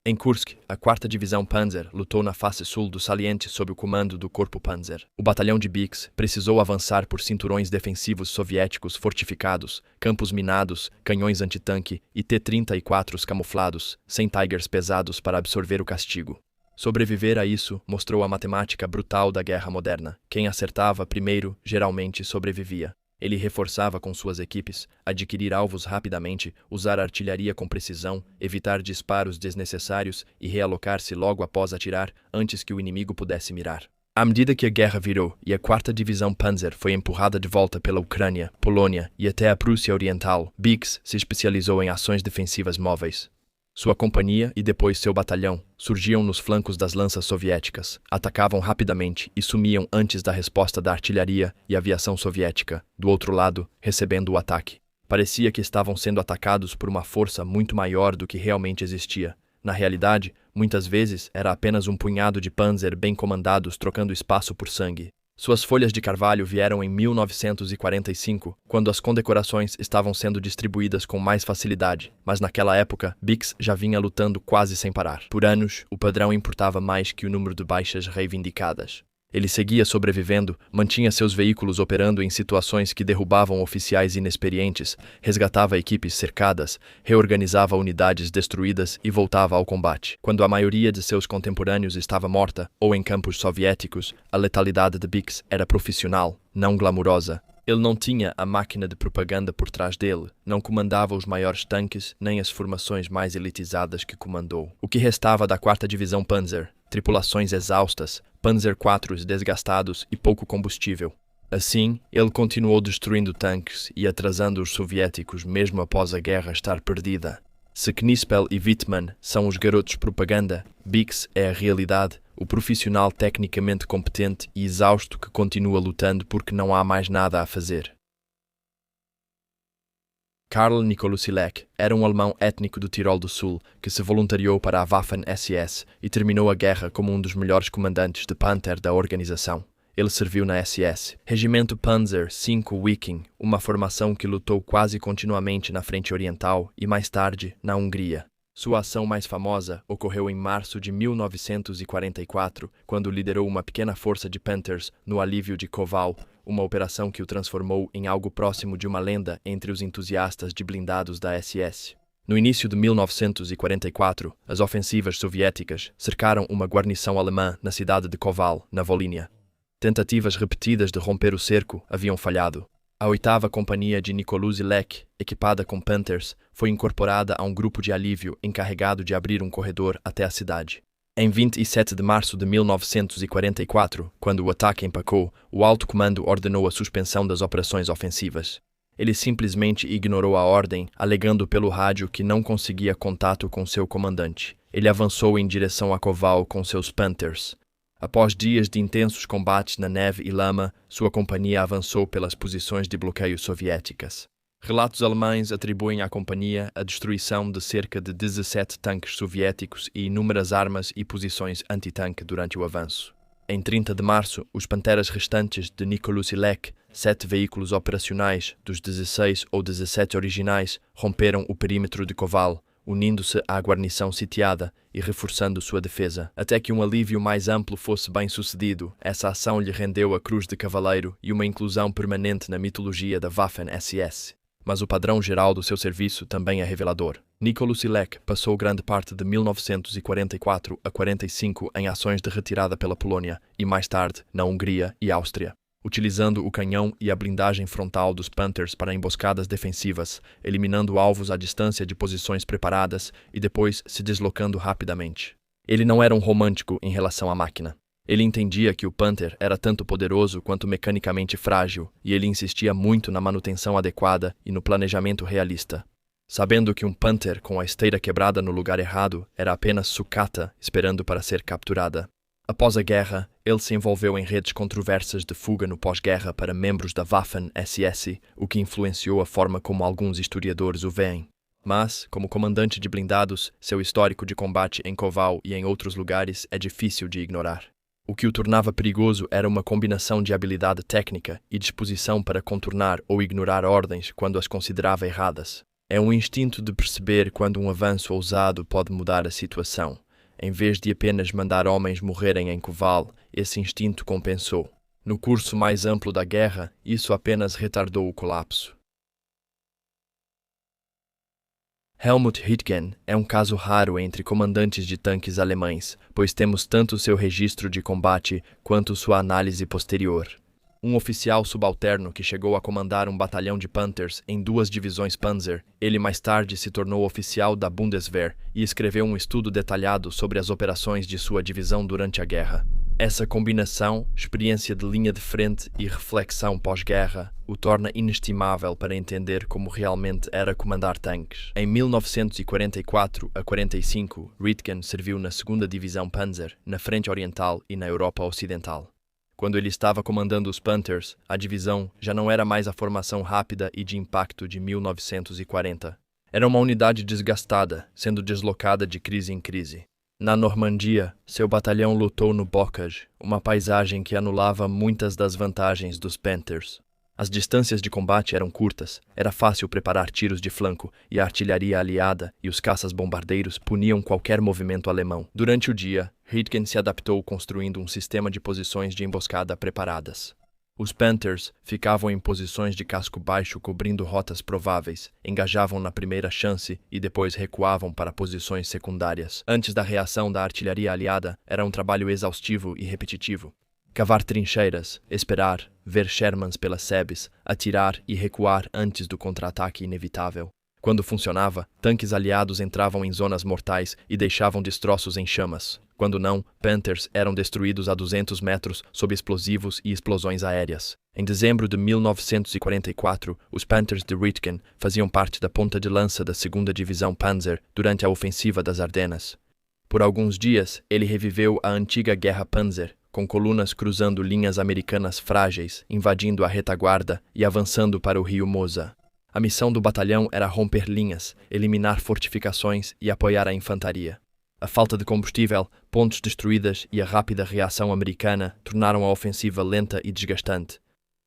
Em Kursk, a 4ª Divisão Panzer lutou na face sul do saliente sob o comando do Corpo Panzer. O batalhão de Bix precisou avançar por cinturões defensivos soviéticos fortificados, campos minados, canhões antitanque e T-34s camuflados, sem Tigers pesados para absorver o castigo. Sobreviver a isso mostrou a matemática brutal da guerra moderna. Quem acertava primeiro, geralmente sobrevivia. Ele reforçava com suas equipes, adquirir alvos rapidamente, usar artilharia com precisão, evitar disparos desnecessários e realocar-se logo após atirar, antes que o inimigo pudesse mirar. À medida que a guerra virou e a 4ª Divisão Panzer foi empurrada de volta pela Ucrânia, Polônia e até a Prússia Oriental, Bix se especializou em ações defensivas móveis. Sua companhia e depois seu batalhão surgiam nos flancos das lanças soviéticas, atacavam rapidamente e sumiam antes da resposta da artilharia e aviação soviética, do outro lado, recebendo o ataque. Parecia que estavam sendo atacados por uma força muito maior do que realmente existia. Na realidade, muitas vezes era apenas um punhado de panzer bem comandados trocando espaço por sangue. Suas folhas de carvalho vieram em 1945, quando as condecorações estavam sendo distribuídas com mais facilidade, mas naquela época, Bix já vinha lutando quase sem parar. Por anos, o padrão importava mais que o número de baixas reivindicadas. Ele seguia sobrevivendo, mantinha seus veículos operando em situações que derrubavam oficiais inexperientes, resgatava equipes cercadas, reorganizava unidades destruídas e voltava ao combate. Quando a maioria de seus contemporâneos estava morta ou em campos soviéticos, a letalidade de Bix era profissional, não glamurosa. Ele não tinha a máquina de propaganda por trás dele, não comandava os maiores tanques nem as formações mais elitizadas que comandou. O que restava da 4ª Divisão Panzer? Tripulações exaustas, Panzer IVs desgastados e pouco combustível. Assim, ele continuou destruindo tanques e atrasando os soviéticos mesmo após a guerra estar perdida. Se Knispel e Wittmann são os garotos propaganda, Bix é a realidade, o profissional tecnicamente competente e exausto que continua lutando porque não há mais nada a fazer. Karl Nikolausilek era um alemão étnico do Tirol do Sul que se voluntariou para a Waffen-SS e terminou a guerra como um dos melhores comandantes de Panther da organização. Ele serviu na SS, Regimento Panzer V Viking, uma formação que lutou quase continuamente na frente oriental e mais tarde na Hungria. Sua ação mais famosa ocorreu em março de 1944, quando liderou uma pequena força de Panthers no alívio de Koval, uma operação que o transformou em algo próximo de uma lenda entre os entusiastas de blindados da SS. No início de 1944, as ofensivas soviéticas cercaram uma guarnição alemã na cidade de Koval, na Volínia. Tentativas repetidas de romper o cerco haviam falhado. A 8ª Companhia de Nikolausilek, equipada com Panthers, foi incorporada a um grupo de alívio encarregado de abrir um corredor até a cidade. Em 27 de março de 1944, quando o ataque empacou, o alto comando ordenou a suspensão das operações ofensivas. Ele simplesmente ignorou a ordem, alegando pelo rádio que não conseguia contato com seu comandante. Ele avançou em direção a Koval com seus Panthers. Após dias de intensos combates na neve e lama, sua companhia avançou pelas posições de bloqueio soviéticas. Relatos alemães atribuem à companhia a destruição de cerca de 17 tanques soviéticos e inúmeras armas e posições antitanque durante o avanço. Em 30 de março, os Panteras restantes de Nikolausilek, 7 veículos operacionais dos 16 ou 17 originais, romperam o perímetro de Koval, unindo-se à guarnição sitiada e reforçando sua defesa. Até que um alívio mais amplo fosse bem sucedido, essa ação lhe rendeu a Cruz de Cavaleiro e uma inclusão permanente na mitologia da Waffen-SS. Mas o padrão geral do seu serviço também é revelador. Nikolausilek passou grande parte de 1944 a 45 em ações de retirada pela Polônia e mais tarde na Hungria e Áustria, utilizando o canhão e a blindagem frontal dos Panthers para emboscadas defensivas, eliminando alvos à distância de posições preparadas e depois se deslocando rapidamente. Ele não era um romântico em relação à máquina. Ele entendia que o Panther era tanto poderoso quanto mecanicamente frágil, e ele insistia muito na manutenção adequada e no planejamento realista. sabendo que um Panther com a esteira quebrada no lugar errado era apenas sucata esperando para ser capturada. Após a guerra, ele se envolveu em redes controversas de fuga no pós-guerra para membros da Waffen-SS, o que influenciou a forma como alguns historiadores o veem. Mas, como comandante de blindados, seu histórico de combate em Koval e em outros lugares é difícil de ignorar. O que o tornava perigoso era uma combinação de habilidade técnica e disposição para contornar ou ignorar ordens quando as considerava erradas. É um instinto de perceber quando um avanço ousado pode mudar a situação. Em vez de apenas mandar homens morrerem em Koval, esse instinto compensou. No curso mais amplo da guerra, isso apenas retardou o colapso. Helmut Hüttgen é um caso raro entre comandantes de tanques alemães, pois temos tanto seu registro de combate quanto sua análise posterior. Um oficial subalterno que chegou a comandar um batalhão de Panthers em 2 divisões Panzer, ele mais tarde se tornou oficial da Bundeswehr e escreveu um estudo detalhado sobre as operações de sua divisão durante a guerra. Essa combinação, experiência de linha de frente e reflexão pós-guerra, o torna inestimável para entender como realmente era comandar tanques. Em 1944 a 45, Hüttgen serviu na 2ª Divisão Panzer, na Frente Oriental e na Europa Ocidental. Quando ele estava comandando os Panthers, a divisão já não era mais a formação rápida e de impacto de 1940. Era uma unidade desgastada, sendo deslocada de crise em crise. Na Normandia, seu batalhão lutou no Bocage, uma paisagem que anulava muitas das vantagens dos Panthers. As distâncias de combate eram curtas, era fácil preparar tiros de flanco e a artilharia aliada e os caças-bombardeiros puniam qualquer movimento alemão. Durante o dia, Hüttgen se adaptou construindo um sistema de posições de emboscada preparadas. Os Panthers ficavam em posições de casco baixo cobrindo rotas prováveis, engajavam na primeira chance e depois recuavam para posições secundárias. Antes da reação da artilharia aliada, era um trabalho exaustivo e repetitivo. Cavar trincheiras, esperar, ver Shermans pelas sebes, atirar e recuar antes do contra-ataque inevitável. Quando funcionava, tanques aliados entravam em zonas mortais e deixavam destroços em chamas. Quando não, Panthers eram destruídos a 200 metros sob explosivos e explosões aéreas. Em dezembro de 1944, os Panthers de Hüttgen faziam parte da ponta de lança da 2ª Divisão Panzer durante a ofensiva das Ardenas. Por alguns dias, ele reviveu a antiga Guerra Panzer, com colunas cruzando linhas americanas frágeis, invadindo a retaguarda e avançando para o rio Mosa. A missão do batalhão era romper linhas, eliminar fortificações e apoiar a infantaria. A falta de combustível, pontes destruídas e a rápida reação americana tornaram a ofensiva lenta e desgastante.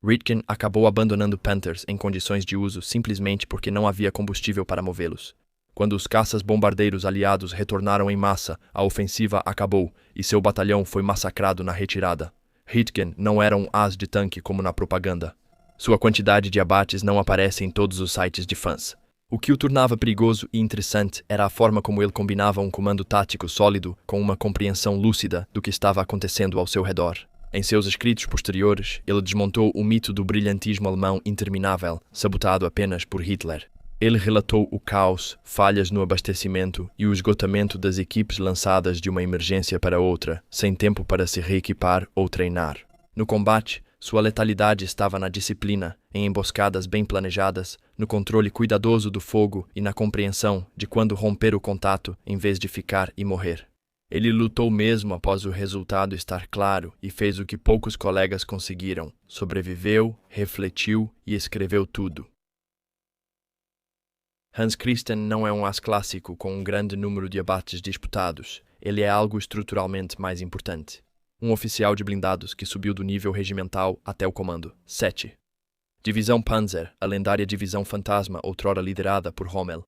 Hüttgen acabou abandonando Panthers em condições de uso simplesmente porque não havia combustível para movê-los. Quando os caças-bombardeiros aliados retornaram em massa, a ofensiva acabou e seu batalhão foi massacrado na retirada. Hüttgen não era um as de tanque como na propaganda. Sua quantidade de abates não aparece em todos os sites de fãs. O que o tornava perigoso e interessante era a forma como ele combinava um comando tático sólido com uma compreensão lúcida do que estava acontecendo ao seu redor. Em seus escritos posteriores, ele desmontou o mito do brilhantismo alemão interminável, sabotado apenas por Hitler. Ele relatou o caos, falhas no abastecimento e o esgotamento das equipes lançadas de uma emergência para outra, sem tempo para se reequipar ou treinar. No combate, sua letalidade estava na disciplina, em emboscadas bem planejadas, no controle cuidadoso do fogo e na compreensão de quando romper o contato em vez de ficar e morrer. Ele lutou mesmo após o resultado estar claro e fez o que poucos colegas conseguiram. Sobreviveu, refletiu e escreveu tudo. Hans Christian não é um as clássico com um grande número de abates disputados. Ele é algo estruturalmente mais importante. Um oficial de blindados que subiu do nível regimental até o comando. 7. Divisão Panzer, a lendária divisão fantasma outrora liderada por Rommel.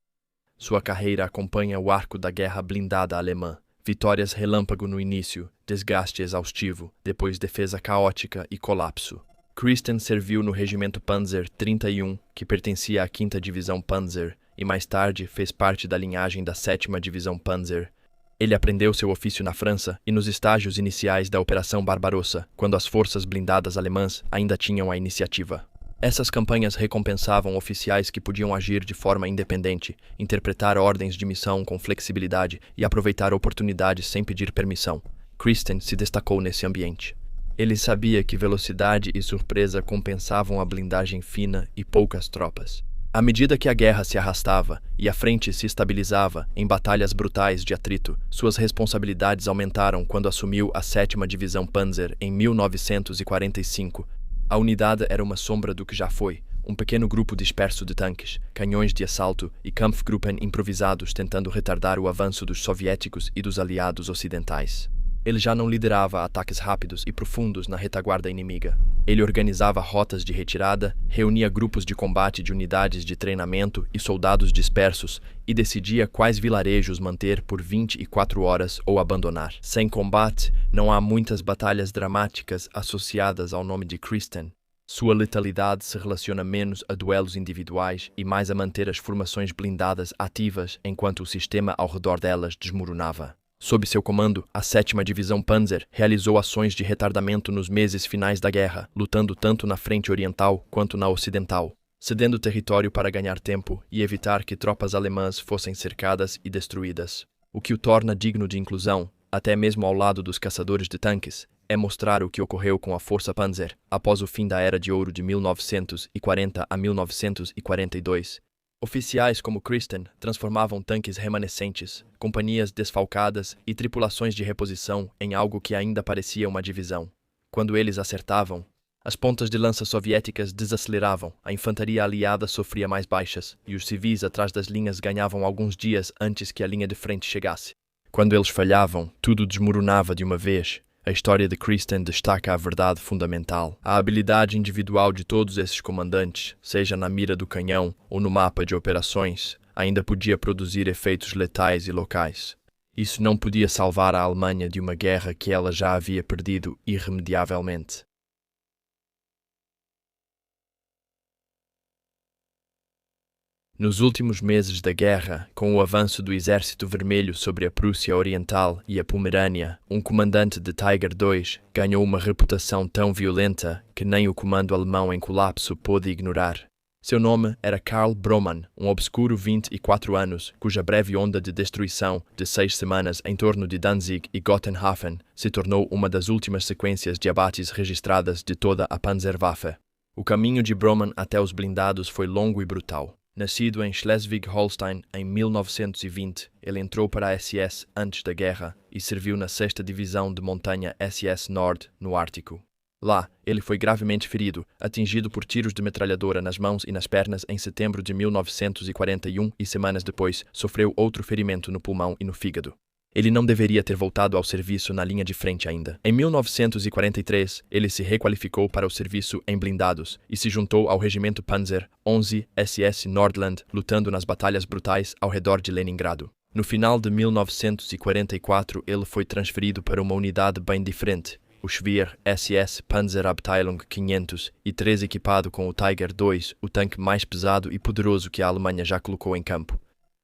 Sua carreira acompanha o arco da guerra blindada alemã. Vitórias relâmpago no início, desgaste exaustivo, depois defesa caótica e colapso. Christian serviu no regimento Panzer 31, que pertencia à 5ª Divisão Panzer, e mais tarde fez parte da linhagem da 7ª Divisão Panzer. Ele aprendeu seu ofício na França e nos estágios iniciais da Operação Barbarossa, quando as forças blindadas alemãs ainda tinham a iniciativa. Essas campanhas recompensavam oficiais que podiam agir de forma independente, interpretar ordens de missão com flexibilidade e aproveitar oportunidades sem pedir permissão. Christian se destacou nesse ambiente. Ele sabia que velocidade e surpresa compensavam a blindagem fina e poucas tropas. À medida que a guerra se arrastava e a frente se estabilizava em batalhas brutais de atrito, suas responsabilidades aumentaram quando assumiu a 7ª Divisão Panzer em 1945. A unidade era uma sombra do que já foi, um pequeno grupo disperso de tanques, canhões de assalto e Kampfgruppen improvisados tentando retardar o avanço dos soviéticos e dos aliados ocidentais. Ele já não liderava ataques rápidos e profundos na retaguarda inimiga. Ele organizava rotas de retirada, reunia grupos de combate de unidades de treinamento e soldados dispersos e decidia quais vilarejos manter por 24 horas ou abandonar. Sem combate, não há muitas batalhas dramáticas associadas ao nome de Christen. Sua letalidade se relaciona menos a duelos individuais e mais a manter as formações blindadas ativas enquanto o sistema ao redor delas desmoronava. Sob seu comando, a 7ª Divisão Panzer realizou ações de retardamento nos meses finais da guerra, lutando tanto na frente oriental quanto na ocidental, cedendo território para ganhar tempo e evitar que tropas alemãs fossem cercadas e destruídas. O que o torna digno de inclusão, até mesmo ao lado dos caçadores de tanques, é mostrar o que ocorreu com a Força Panzer após o fim da Era de Ouro de 1940 a 1942. Oficiais como Christen transformavam tanques remanescentes, companhias desfalcadas e tripulações de reposição em algo que ainda parecia uma divisão. Quando eles acertavam, as pontas de lança soviéticas desaceleravam, a infantaria aliada sofria mais baixas e os civis atrás das linhas ganhavam alguns dias antes que a linha de frente chegasse. Quando eles falhavam, tudo desmoronava de uma vez. A história de Christen destaca a verdade fundamental. A habilidade individual de todos esses comandantes, seja na mira do canhão ou no mapa de operações, ainda podia produzir efeitos letais e locais. Isso não podia salvar a Alemanha de uma guerra que ela já havia perdido irremediavelmente. Nos últimos meses da guerra, com o avanço do Exército Vermelho sobre a Prússia Oriental e a Pomerânia, um comandante de Tiger II ganhou uma reputação tão violenta que nem o comando alemão em colapso pôde ignorar. Seu nome era Karl Bromann, um obscuro 24 anos, cuja breve onda de destruição de 6 semanas em torno de Danzig e Gotenhafen se tornou uma das últimas sequências de abates registradas de toda a Panzerwaffe. O caminho de Bromann até os blindados foi longo e brutal. Nascido em Schleswig-Holstein em 1920, ele entrou para a SS antes da guerra e serviu na 6ª Divisão de Montanha SS Nord, no Ártico. Lá, ele foi gravemente ferido, atingido por tiros de metralhadora nas mãos e nas pernas em setembro de 1941 e semanas depois sofreu outro ferimento no pulmão e no fígado. Ele não deveria ter voltado ao serviço na linha de frente ainda. Em 1943, ele se requalificou para o serviço em blindados e se juntou ao Regimento Panzer 11 SS Nordland, lutando nas batalhas brutais ao redor de Leningrado. No final de 1944, ele foi transferido para uma unidade bem diferente, o Schwer SS Panzerabteilung 503, equipado com o Tiger II, o tanque mais pesado e poderoso que a Alemanha já colocou em campo.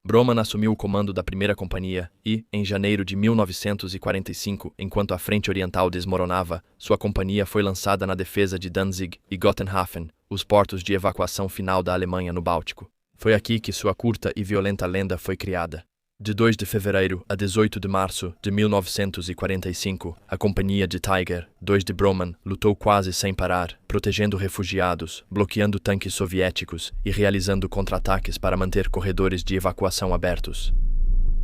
Bromann assumiu o comando da 1ª Companhia e, em janeiro de 1945, enquanto a frente oriental desmoronava, sua companhia foi lançada na defesa de Danzig e Gotenhafen, os portos de evacuação final da Alemanha no Báltico. Foi aqui que sua curta e violenta lenda foi criada. De 2 de fevereiro a 18 de março de 1945, a Companhia de Tiger, 2 de Bromann, lutou quase sem parar, protegendo refugiados, bloqueando tanques soviéticos e realizando contra-ataques para manter corredores de evacuação abertos.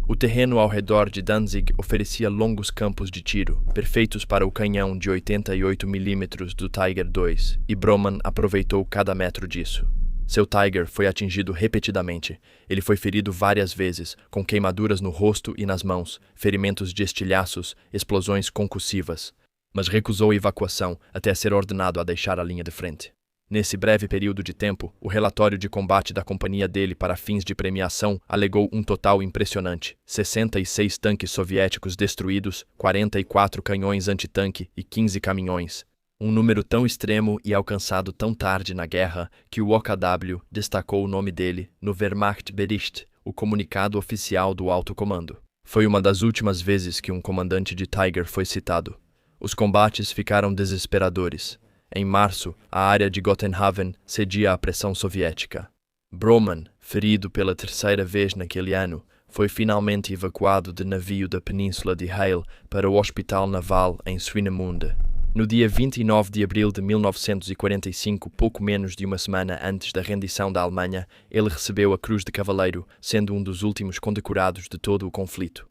O terreno ao redor de Danzig oferecia longos campos de tiro, perfeitos para o canhão de 88 mm do Tiger II, e Bromann aproveitou cada metro disso. Seu Tiger foi atingido repetidamente. Ele foi ferido várias vezes, com queimaduras no rosto e nas mãos, ferimentos de estilhaços, explosões concussivas. Mas recusou a evacuação até ser ordenado a deixar a linha de frente. Nesse breve período de tempo, o relatório de combate da companhia dele para fins de premiação alegou um total impressionante: 66 tanques soviéticos destruídos, 44 canhões antitanque e 15 caminhões. Um número tão extremo e alcançado tão tarde na guerra que o OKW destacou o nome dele no Wehrmachtbericht, o comunicado oficial do alto comando. Foi uma das últimas vezes que um comandante de Tiger foi citado. Os combates ficaram desesperadores. Em março, a área de Gotenhafen cedia à pressão soviética. Bromann, ferido pela 3ª vez naquele ano, foi finalmente evacuado de navio da península de Heil para o Hospital Naval em Swinemünde. No dia 29 de abril de 1945, pouco menos de uma semana antes da rendição da Alemanha, ele recebeu a Cruz de Cavaleiro, sendo um dos últimos condecorados de todo o conflito.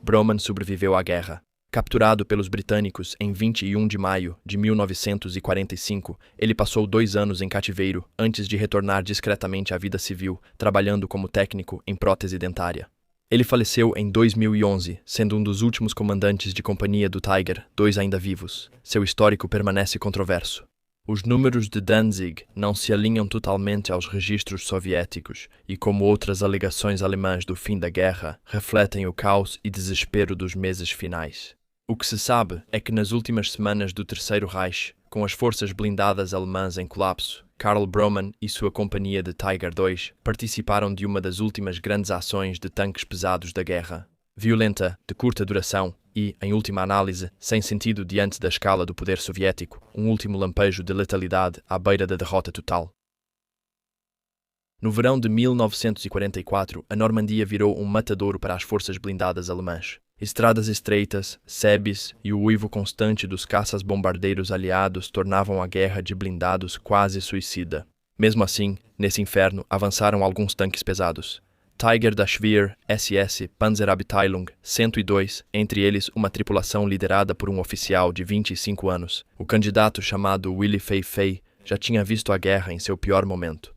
Broman sobreviveu à guerra. Capturado pelos britânicos em 21 de maio de 1945, ele passou 2 anos em cativeiro antes de retornar discretamente à vida civil, trabalhando como técnico em prótese dentária. Ele faleceu em 2011, sendo um dos últimos comandantes de companhia do Tiger, 2 ainda vivos. Seu histórico permanece controverso. Os números de Danzig não se alinham totalmente aos registros soviéticos e, como outras alegações alemãs do fim da guerra, refletem o caos e desespero dos meses finais. O que se sabe é que nas últimas semanas do Terceiro Reich, com as forças blindadas alemãs em colapso, Karl Broman e sua companhia de Tiger II participaram de uma das últimas grandes ações de tanques pesados da guerra. Violenta, de curta duração e, em última análise, sem sentido diante da escala do poder soviético, um último lampejo de letalidade à beira da derrota total. No verão de 1944, a Normandia virou um matadouro para as forças blindadas alemãs. Estradas estreitas, sebes e o uivo constante dos caças-bombardeiros aliados tornavam a guerra de blindados quase suicida. Mesmo assim, nesse inferno, avançaram alguns tanques pesados. Tiger da Schweer SS Panzerabteilung 102, entre eles uma tripulação liderada por um oficial de 25 anos. O candidato chamado Willy Fei já tinha visto a guerra em seu pior momento.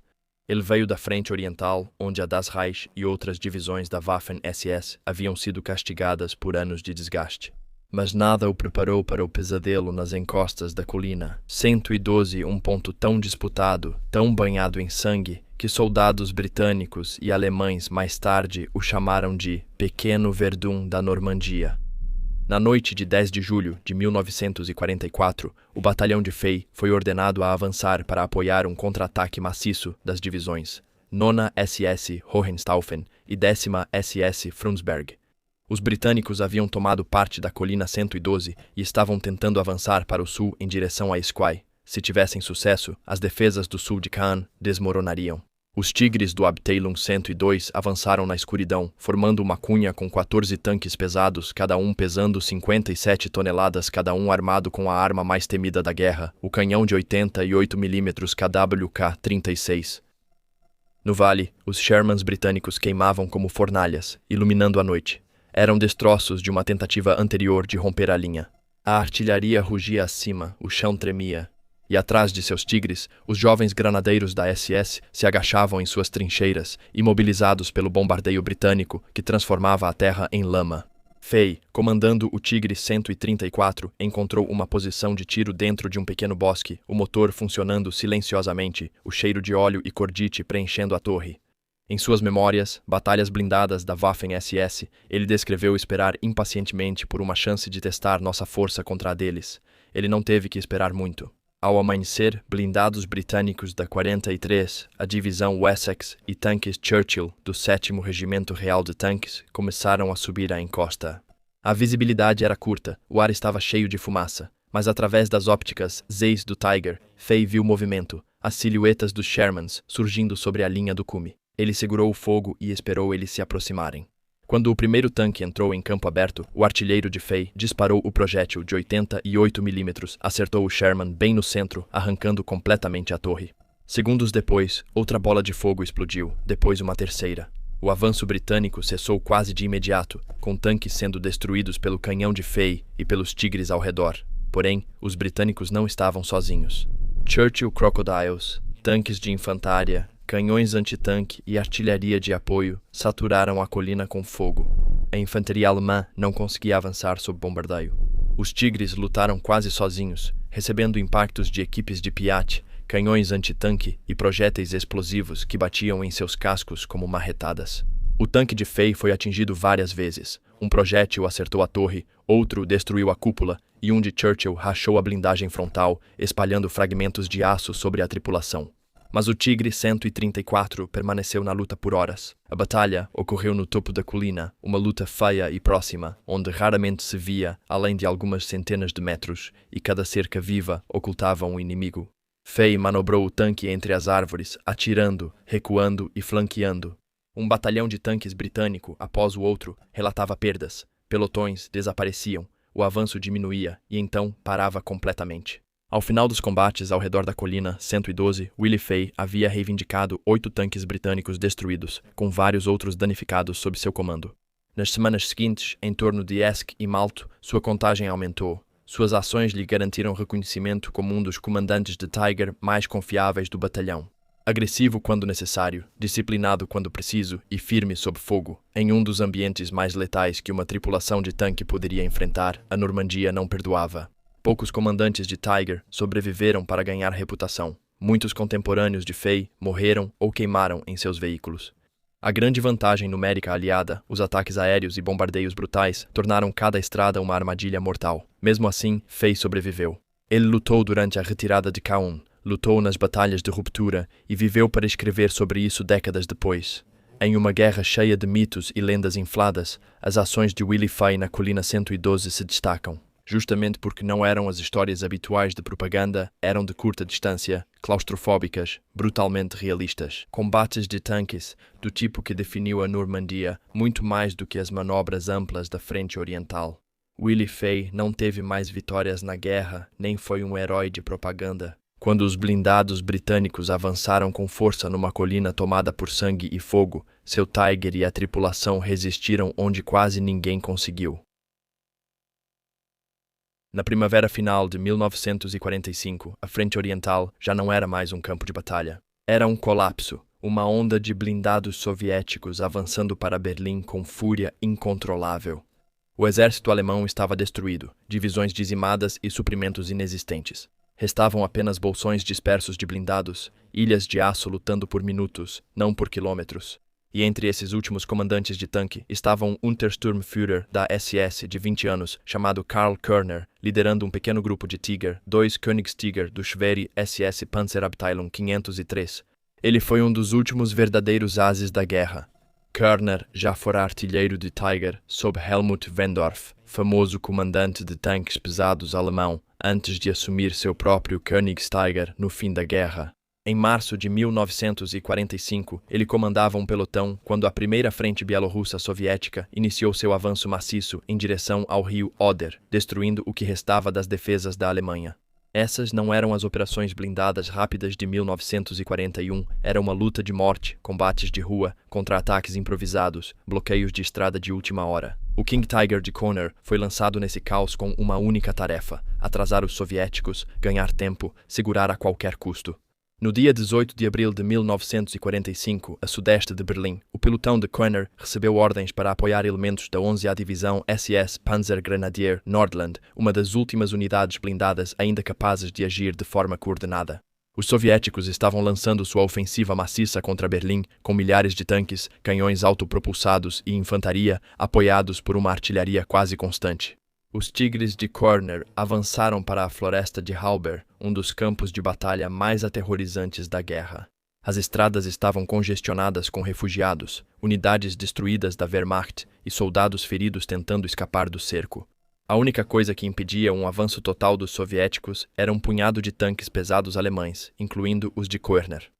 Ele veio da frente oriental, onde a Das Reich e outras divisões da Waffen-SS haviam sido castigadas por anos de desgaste. Mas nada o preparou para o pesadelo nas encostas da colina. 112, um ponto tão disputado, tão banhado em sangue, que soldados britânicos e alemães mais tarde o chamaram de Pequeno Verdun da Normandia. Na noite de 10 de julho de 1944, o batalhão de Fey foi ordenado a avançar para apoiar um contra-ataque maciço das divisões 9ª SS Hohenstaufen e 10ª SS Frundsberg. Os britânicos haviam tomado parte da colina 112 e estavam tentando avançar para o sul em direção a Esquai. Se tivessem sucesso, as defesas do sul de Caen desmoronariam. Os tigres do Abteilung 102 avançaram na escuridão, formando uma cunha com 14 tanques pesados, cada um pesando 57 toneladas, cada um armado com a arma mais temida da guerra, o canhão de 88 mm KWK-36. No vale, os Shermans britânicos queimavam como fornalhas, iluminando a noite. Eram destroços de uma tentativa anterior de romper a linha. A artilharia rugia acima, o chão tremia. E atrás de seus tigres, os jovens granadeiros da SS se agachavam em suas trincheiras, imobilizados pelo bombardeio britânico que transformava a terra em lama. Fey, comandando o Tigre 134, encontrou uma posição de tiro dentro de um pequeno bosque, o motor funcionando silenciosamente, o cheiro de óleo e cordite preenchendo a torre. Em suas memórias, Batalhas Blindadas da Waffen-SS, ele descreveu esperar impacientemente por uma chance de testar nossa força contra a deles. Ele não teve que esperar muito. Ao amanhecer, blindados britânicos da 43, a divisão Wessex e tanques Churchill do 7º Regimento Real de Tanques começaram a subir a encosta. A visibilidade era curta, o ar estava cheio de fumaça, mas através das ópticas Zeiss do Tiger, Fey viu movimento, as silhuetas dos Shermans surgindo sobre a linha do cume. Ele segurou o fogo e esperou eles se aproximarem. Quando o primeiro tanque entrou em campo aberto, o artilheiro de Fey disparou o projétil de 88 mm, acertou o Sherman bem no centro, arrancando completamente a torre. Segundos depois, outra bola de fogo explodiu, depois uma terceira. O avanço britânico cessou quase de imediato, com tanques sendo destruídos pelo canhão de Fey e pelos tigres ao redor. Porém, os britânicos não estavam sozinhos. Churchill Crocodiles, tanques de infantaria, canhões antitanque e artilharia de apoio saturaram a colina com fogo. A infantaria alemã não conseguia avançar sob bombardeio. Os tigres lutaram quase sozinhos, recebendo impactos de equipes de Piat, canhões antitanque e projéteis explosivos que batiam em seus cascos como marretadas. O tanque de Fey foi atingido várias vezes. Um projétil acertou a torre, outro destruiu a cúpula e um de Churchill rachou a blindagem frontal, espalhando fragmentos de aço sobre a tripulação. Mas o Tigre 134 permaneceu na luta por horas. A batalha ocorreu no topo da colina, uma luta feia e próxima, onde raramente se via, além de algumas centenas de metros, e cada cerca viva ocultava um inimigo. Fey manobrou o tanque entre as árvores, atirando, recuando e flanqueando. Um batalhão de tanques britânico, após o outro, relatava perdas. Pelotões desapareciam. o avanço diminuía e então parava completamente. Ao final dos combates ao redor da colina 112, Willie Fay havia reivindicado 8 tanques britânicos destruídos, com vários outros danificados sob seu comando. Nas semanas seguintes, em torno de Esk e Malto, sua contagem aumentou. Suas ações lhe garantiram reconhecimento como um dos comandantes de Tiger mais confiáveis do batalhão. Agressivo quando necessário, disciplinado quando preciso e firme sob fogo, em um dos ambientes mais letais que uma tripulação de tanque poderia enfrentar, a Normandia não perdoava. Poucos comandantes de Tiger sobreviveram para ganhar reputação. Muitos contemporâneos de Fay morreram ou queimaram em seus veículos. A grande vantagem numérica aliada, os ataques aéreos e bombardeios brutais, tornaram cada estrada uma armadilha mortal. Mesmo assim, Fay sobreviveu. Ele lutou durante a retirada de Caen, lutou nas batalhas de ruptura e viveu para escrever sobre isso décadas depois. Em uma guerra cheia de mitos e lendas infladas, as ações de Willie Fay na colina 112 se destacam. Justamente porque não eram as histórias habituais de propaganda, eram de curta distância, claustrofóbicas, brutalmente realistas. Combates de tanques, do tipo que definiu a Normandia, muito mais do que as manobras amplas da frente oriental. Willie Fay não teve mais vitórias na guerra, nem foi um herói de propaganda. Quando os blindados britânicos avançaram com força numa colina tomada por sangue e fogo, seu Tiger e a tripulação resistiram onde quase ninguém conseguiu. Na primavera final de 1945, a frente oriental já não era mais um campo de batalha. Era um colapso, uma onda de blindados soviéticos avançando para Berlim com fúria incontrolável. O exército alemão estava destruído, divisões dizimadas e suprimentos inexistentes. Restavam apenas bolsões dispersos de blindados, ilhas de aço lutando por minutos, não por quilômetros. E entre esses últimos comandantes de tanque estava um Untersturmführer da SS de 20 anos, chamado Karl Körner, liderando um pequeno grupo de Tiger, 2 Königstiger do Schwere SS Panzerabteilung 503. Ele foi um dos últimos verdadeiros ases da guerra. Körner já fora artilheiro de Tiger sob Helmut Wendorf, famoso comandante de tanques pesados alemão, antes de assumir seu próprio Königstiger no fim da guerra. Em março de 1945, ele comandava um pelotão quando a primeira frente bielorrussa soviética iniciou seu avanço maciço em direção ao rio Oder, destruindo o que restava das defesas da Alemanha. Essas não eram as operações blindadas rápidas de 1941, era uma luta de morte, combates de rua, contra-ataques improvisados, bloqueios de estrada de última hora. O King Tiger de Körner foi lançado nesse caos com uma única tarefa: atrasar os soviéticos, ganhar tempo, segurar a qualquer custo. No dia 18 de abril de 1945, a sudeste de Berlim, o pelotão de Körner recebeu ordens para apoiar elementos da 11ª Divisão SS Panzergrenadier Nordland, uma das últimas unidades blindadas ainda capazes de agir de forma coordenada. Os soviéticos estavam lançando sua ofensiva maciça contra Berlim, com milhares de tanques, canhões autopropulsados e infantaria, apoiados por uma artilharia quase constante. Os Tigres de Körner avançaram para a floresta de Hauber, um dos campos de batalha mais aterrorizantes da guerra. As estradas estavam congestionadas com refugiados, unidades destruídas da Wehrmacht e soldados feridos tentando escapar do cerco. A única coisa que impedia um avanço total dos soviéticos era um punhado de tanques pesados alemães, incluindo os de Körner.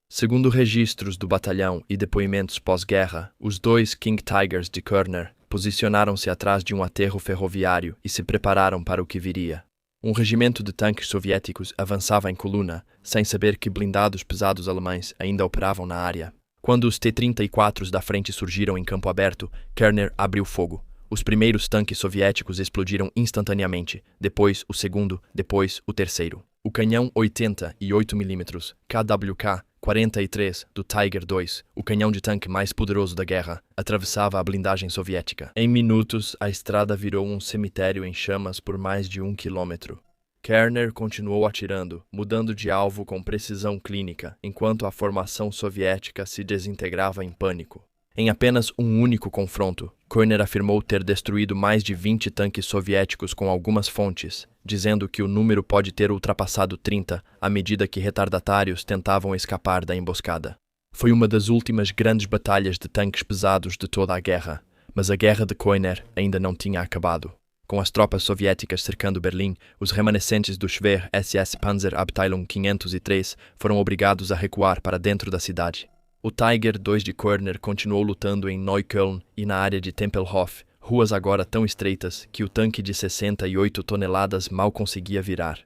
Segundo registros do batalhão e depoimentos pós-guerra, os 2 King Tigers de Körner posicionaram-se atrás de um aterro ferroviário e se prepararam para o que viria. Um regimento de tanques soviéticos avançava em coluna, sem saber que blindados pesados alemães ainda operavam na área. Quando os T-34s da frente surgiram em campo aberto, Körner abriu fogo. Os primeiros tanques soviéticos explodiram instantaneamente, depois o segundo, depois o terceiro. O canhão 88mm KWK 43 do Tiger II, o canhão de tanque mais poderoso da guerra, atravessava a blindagem soviética. Em minutos, a estrada virou um cemitério em chamas por mais de 1 quilômetro. Körner continuou atirando, mudando de alvo com precisão clínica, enquanto a formação soviética se desintegrava em pânico. Em apenas um único confronto, Körner afirmou ter destruído mais de 20 tanques soviéticos com algumas fontes, dizendo que o número pode ter ultrapassado 30 à medida que retardatários tentavam escapar da emboscada. Foi uma das últimas grandes batalhas de tanques pesados de toda a guerra, mas a guerra de Körner ainda não tinha acabado. Com as tropas soviéticas cercando Berlim, os remanescentes do Schwere SS Panzerabteilung 503 foram obrigados a recuar para dentro da cidade. O Tiger II de Körner continuou lutando em Neukölln e na área de Tempelhof, ruas agora tão estreitas que o tanque de 68 toneladas mal conseguia virar.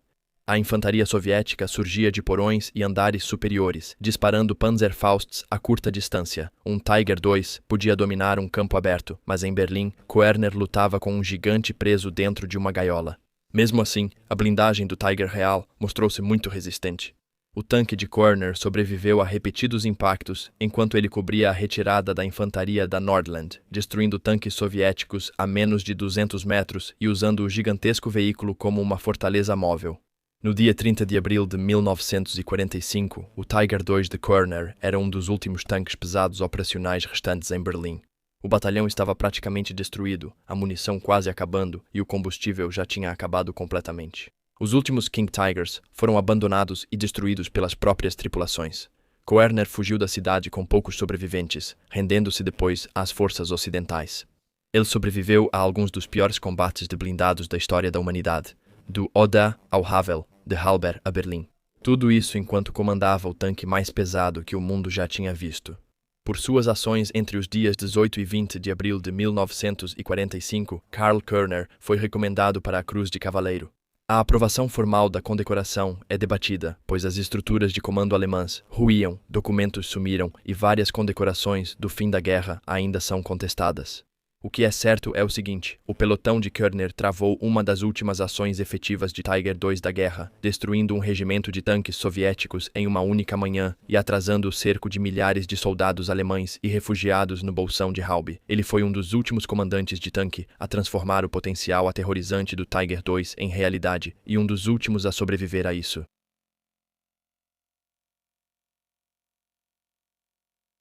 A infantaria soviética surgia de porões e andares superiores, disparando Panzerfausts a curta distância. Um Tiger II podia dominar um campo aberto, mas em Berlim, Koerner lutava com um gigante preso dentro de uma gaiola. Mesmo assim, a blindagem do Tiger real mostrou-se muito resistente. O tanque de Koerner sobreviveu a repetidos impactos enquanto ele cobria a retirada da infantaria da Nordland, destruindo tanques soviéticos a menos de 200 metros e usando o gigantesco veículo como uma fortaleza móvel. No dia 30 de abril de 1945, o Tiger II de Koerner era um dos últimos tanques pesados operacionais restantes em Berlim. O batalhão estava praticamente destruído, a munição quase acabando e o combustível já tinha acabado completamente. Os últimos King Tigers foram abandonados e destruídos pelas próprias tripulações. Koerner fugiu da cidade com poucos sobreviventes, rendendo-se depois às forças ocidentais. Ele sobreviveu a alguns dos piores combates de blindados da história da humanidade, do Oda ao Havel, de Halber a Berlim. Tudo isso enquanto comandava o tanque mais pesado que o mundo já tinha visto. Por suas ações entre os dias 18 e 20 de abril de 1945, Karl Koerner foi recomendado para a Cruz de Cavaleiro. A aprovação formal da condecoração é debatida, pois as estruturas de comando alemãs ruíam, documentos sumiram e várias condecorações do fim da guerra ainda são contestadas. O que é certo é o seguinte: o pelotão de Koerner travou uma das últimas ações efetivas de Tiger II da guerra, destruindo um regimento de tanques soviéticos em uma única manhã e atrasando o cerco de milhares de soldados alemães e refugiados no bolsão de Haube. Ele foi um dos últimos comandantes de tanque a transformar o potencial aterrorizante do Tiger II em realidade e um dos últimos a sobreviver a isso.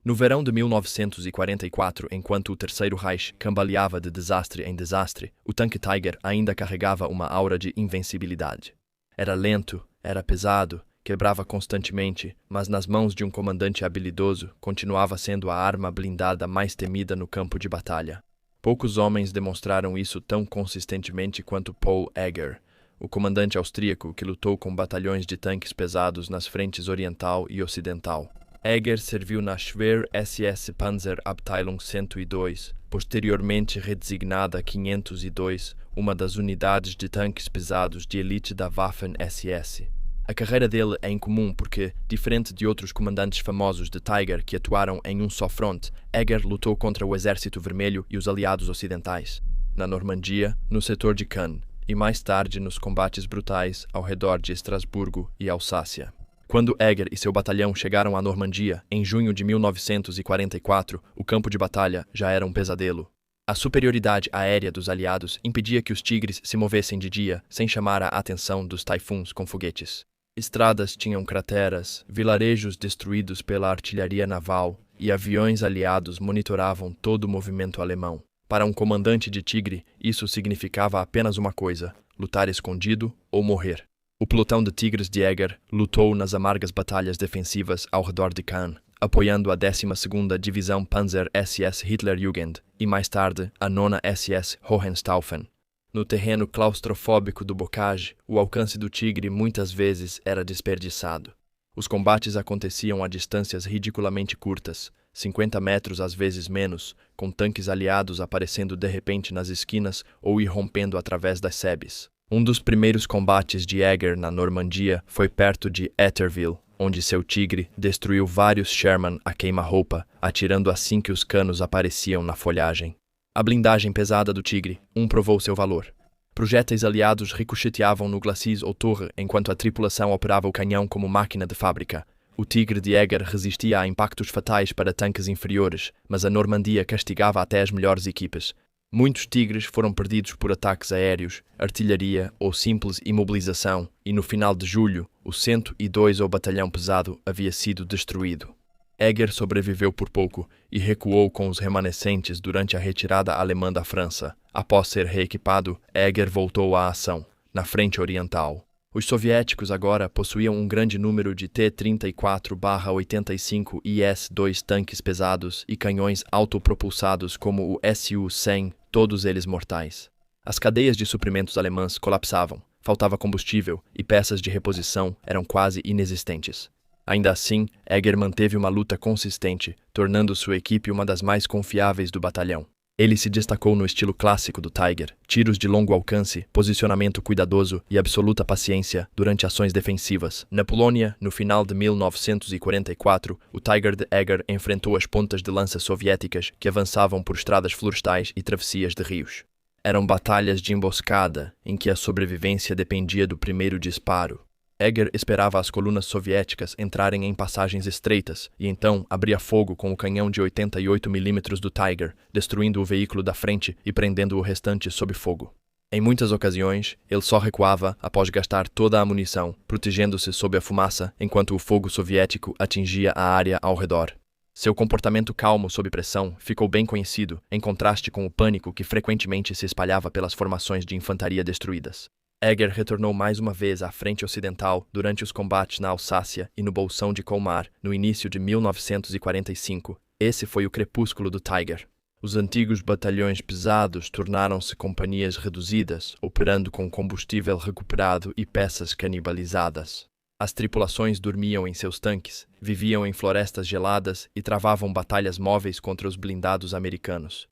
No verão de 1944, enquanto o Terceiro Reich cambaleava de desastre em desastre, o tanque Tiger ainda carregava uma aura de invencibilidade. Era lento, era pesado, quebrava constantemente, mas nas mãos de um comandante habilidoso, continuava sendo a arma blindada mais temida no campo de batalha. Poucos homens demonstraram isso tão consistentemente quanto Paul Egger, o comandante austríaco que lutou com batalhões de tanques pesados nas frentes oriental e ocidental. Egger serviu na Schwer SS Panzer Abteilung 102, posteriormente redesignada 502, uma das unidades de tanques pesados de elite da Waffen-SS. A carreira dele é incomum porque, diferente de outros comandantes famosos de Tiger que atuaram em um só fronte, Egger lutou contra o Exército Vermelho e os aliados ocidentais, na Normandia, no setor de Cannes, e mais tarde nos combates brutais ao redor de Estrasburgo e Alsácia. Quando Egger e seu batalhão chegaram à Normandia, em junho de 1944, o campo de batalha já era um pesadelo. A superioridade aérea dos aliados impedia que os Tigres se movessem de dia, sem chamar a atenção dos Taifuns com foguetes. Estradas tinham crateras, vilarejos destruídos pela artilharia naval e aviões aliados monitoravam todo o movimento alemão. Para um comandante de Tigre, isso significava apenas uma coisa: lutar escondido ou morrer. O pelotão de Tigres de Egger lutou nas amargas batalhas defensivas ao redor de Cannes, apoiando a 12ª Divisão Panzer SS Hitlerjugend e, mais tarde, a 9ª SS Hohenstaufen. No terreno claustrofóbico do Bocage, o alcance do Tigre muitas vezes era desperdiçado. Os combates aconteciam a distâncias ridiculamente curtas, 50 metros às vezes menos, com tanques aliados aparecendo de repente nas esquinas ou irrompendo através das sebes. Um dos primeiros combates de Egger na Normandia foi perto de Etterville, onde seu Tigre destruiu vários Sherman a queima-roupa, atirando assim que os canos apareciam na folhagem. A blindagem pesada do Tigre provou seu valor. Projéteis aliados ricocheteavam no glacis ou torre enquanto a tripulação operava o canhão como máquina de fábrica. O Tigre de Egger resistia a impactos fatais para tanques inferiores, mas a Normandia castigava até as melhores equipes. Muitos Tigres foram perdidos por ataques aéreos, artilharia ou simples imobilização, e no final de julho, o 102 ou Batalhão Pesado havia sido destruído. Egger sobreviveu por pouco e recuou com os remanescentes durante a retirada alemã da França. Após ser reequipado, Egger voltou à ação, na frente oriental. Os soviéticos agora possuíam um grande número de T-34/85 IS-2 tanques pesados e canhões autopropulsados como o Su-100, todos eles mortais. As cadeias de suprimentos alemãs colapsavam, faltava combustível e peças de reposição eram quase inexistentes. Ainda assim, Egger manteve uma luta consistente, tornando sua equipe uma das mais confiáveis do batalhão. Ele se destacou no estilo clássico do Tiger, tiros de longo alcance, posicionamento cuidadoso e absoluta paciência durante ações defensivas. Na Polônia, no final de 1944, o Tiger de Eger enfrentou as pontas de lança soviéticas que avançavam por estradas florestais e travessias de rios. Eram batalhas de emboscada, em que a sobrevivência dependia do primeiro disparo. Eger esperava as colunas soviéticas entrarem em passagens estreitas e então abria fogo com o canhão de 88 mm do Tiger, destruindo o veículo da frente e prendendo o restante sob fogo. Em muitas ocasiões, ele só recuava após gastar toda a munição, protegendo-se sob a fumaça enquanto o fogo soviético atingia a área ao redor. Seu comportamento calmo sob pressão ficou bem conhecido, em contraste com o pânico que frequentemente se espalhava pelas formações de infantaria destruídas. Eger retornou mais uma vez à frente ocidental durante os combates na Alsácia e no Bolsão de Colmar, no início de 1945. Esse foi o crepúsculo do Tiger. Os antigos batalhões pesados tornaram-se companhias reduzidas, operando com combustível recuperado e peças canibalizadas. As tripulações dormiam em seus tanques, viviam em florestas geladas e travavam batalhas móveis contra os blindados americanos.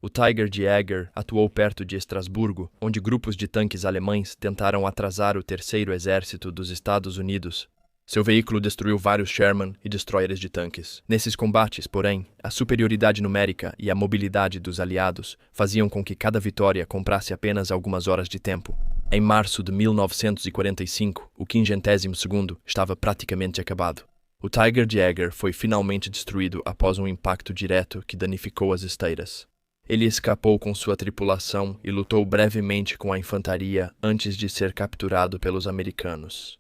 O Tiger de Eger atuou perto de Estrasburgo, onde grupos de tanques alemães tentaram atrasar o Terceiro Exército dos Estados Unidos. Seu veículo destruiu vários Sherman e destroyers de tanques. Nesses combates, porém, a superioridade numérica e a mobilidade dos aliados faziam com que cada vitória comprasse apenas algumas horas de tempo. Em março de 1945, o 52º estava praticamente acabado. O Tiger de Eger foi finalmente destruído após um impacto direto que danificou as esteiras. Ele escapou com sua tripulação e lutou brevemente com a infantaria antes de ser capturado pelos americanos.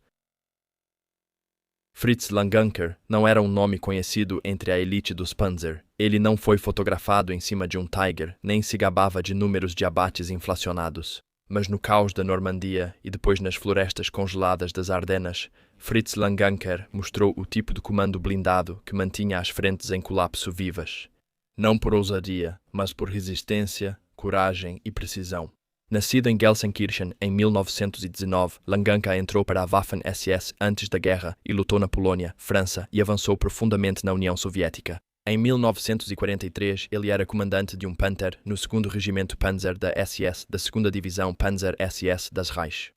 Fritz Langanker não era um nome conhecido entre a elite dos Panzer. Ele não foi fotografado em cima de um Tiger, nem se gabava de números de abates inflacionados. Mas no caos da Normandia e depois nas florestas congeladas das Ardenas, Fritz Langanker mostrou o tipo de comando blindado que mantinha as frentes em colapso vivas. Não por ousadia, mas por resistência, coragem e precisão. Nascido em Gelsenkirchen em 1919, Langanka entrou para a Waffen-SS antes da guerra e lutou na Polônia, França e avançou profundamente na União Soviética. Em 1943, ele era comandante de um Panther no 2º Regimento Panzer da SS da 2ª Divisão Panzer SS das Reich.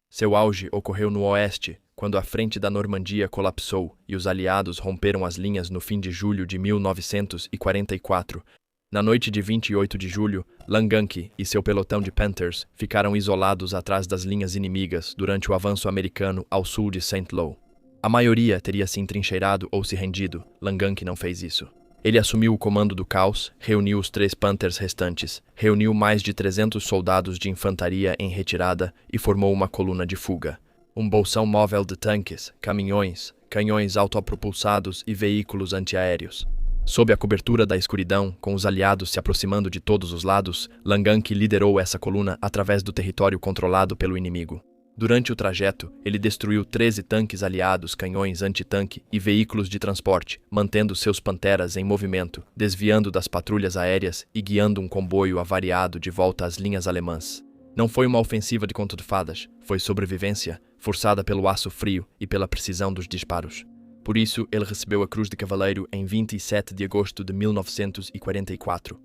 Seu auge ocorreu no oeste, quando a frente da Normandia colapsou e os aliados romperam as linhas no fim de julho de 1944. Na noite de 28 de julho, Langanke e seu pelotão de Panthers ficaram isolados atrás das linhas inimigas durante o avanço americano ao sul de St. Lo. A maioria teria se entrincheirado ou se rendido. Langanke não fez isso. Ele assumiu o comando do caos, reuniu os 3 Panthers restantes, reuniu mais de 300 soldados de infantaria em retirada e formou uma coluna de fuga. Um bolsão móvel de tanques, caminhões, canhões autopropulsados e veículos antiaéreos. Sob a cobertura da escuridão, com os aliados se aproximando de todos os lados, Langanke liderou essa coluna através do território controlado pelo inimigo. Durante o trajeto, ele destruiu 13 tanques aliados, canhões antitanque e veículos de transporte, mantendo seus Panteras em movimento, desviando das patrulhas aéreas e guiando um comboio avariado de volta às linhas alemãs. Não foi uma ofensiva de conto de fadas, foi sobrevivência, forçada pelo aço frio e pela precisão dos disparos. Por isso, ele recebeu a Cruz de Cavaleiro em 27 de agosto de 1944.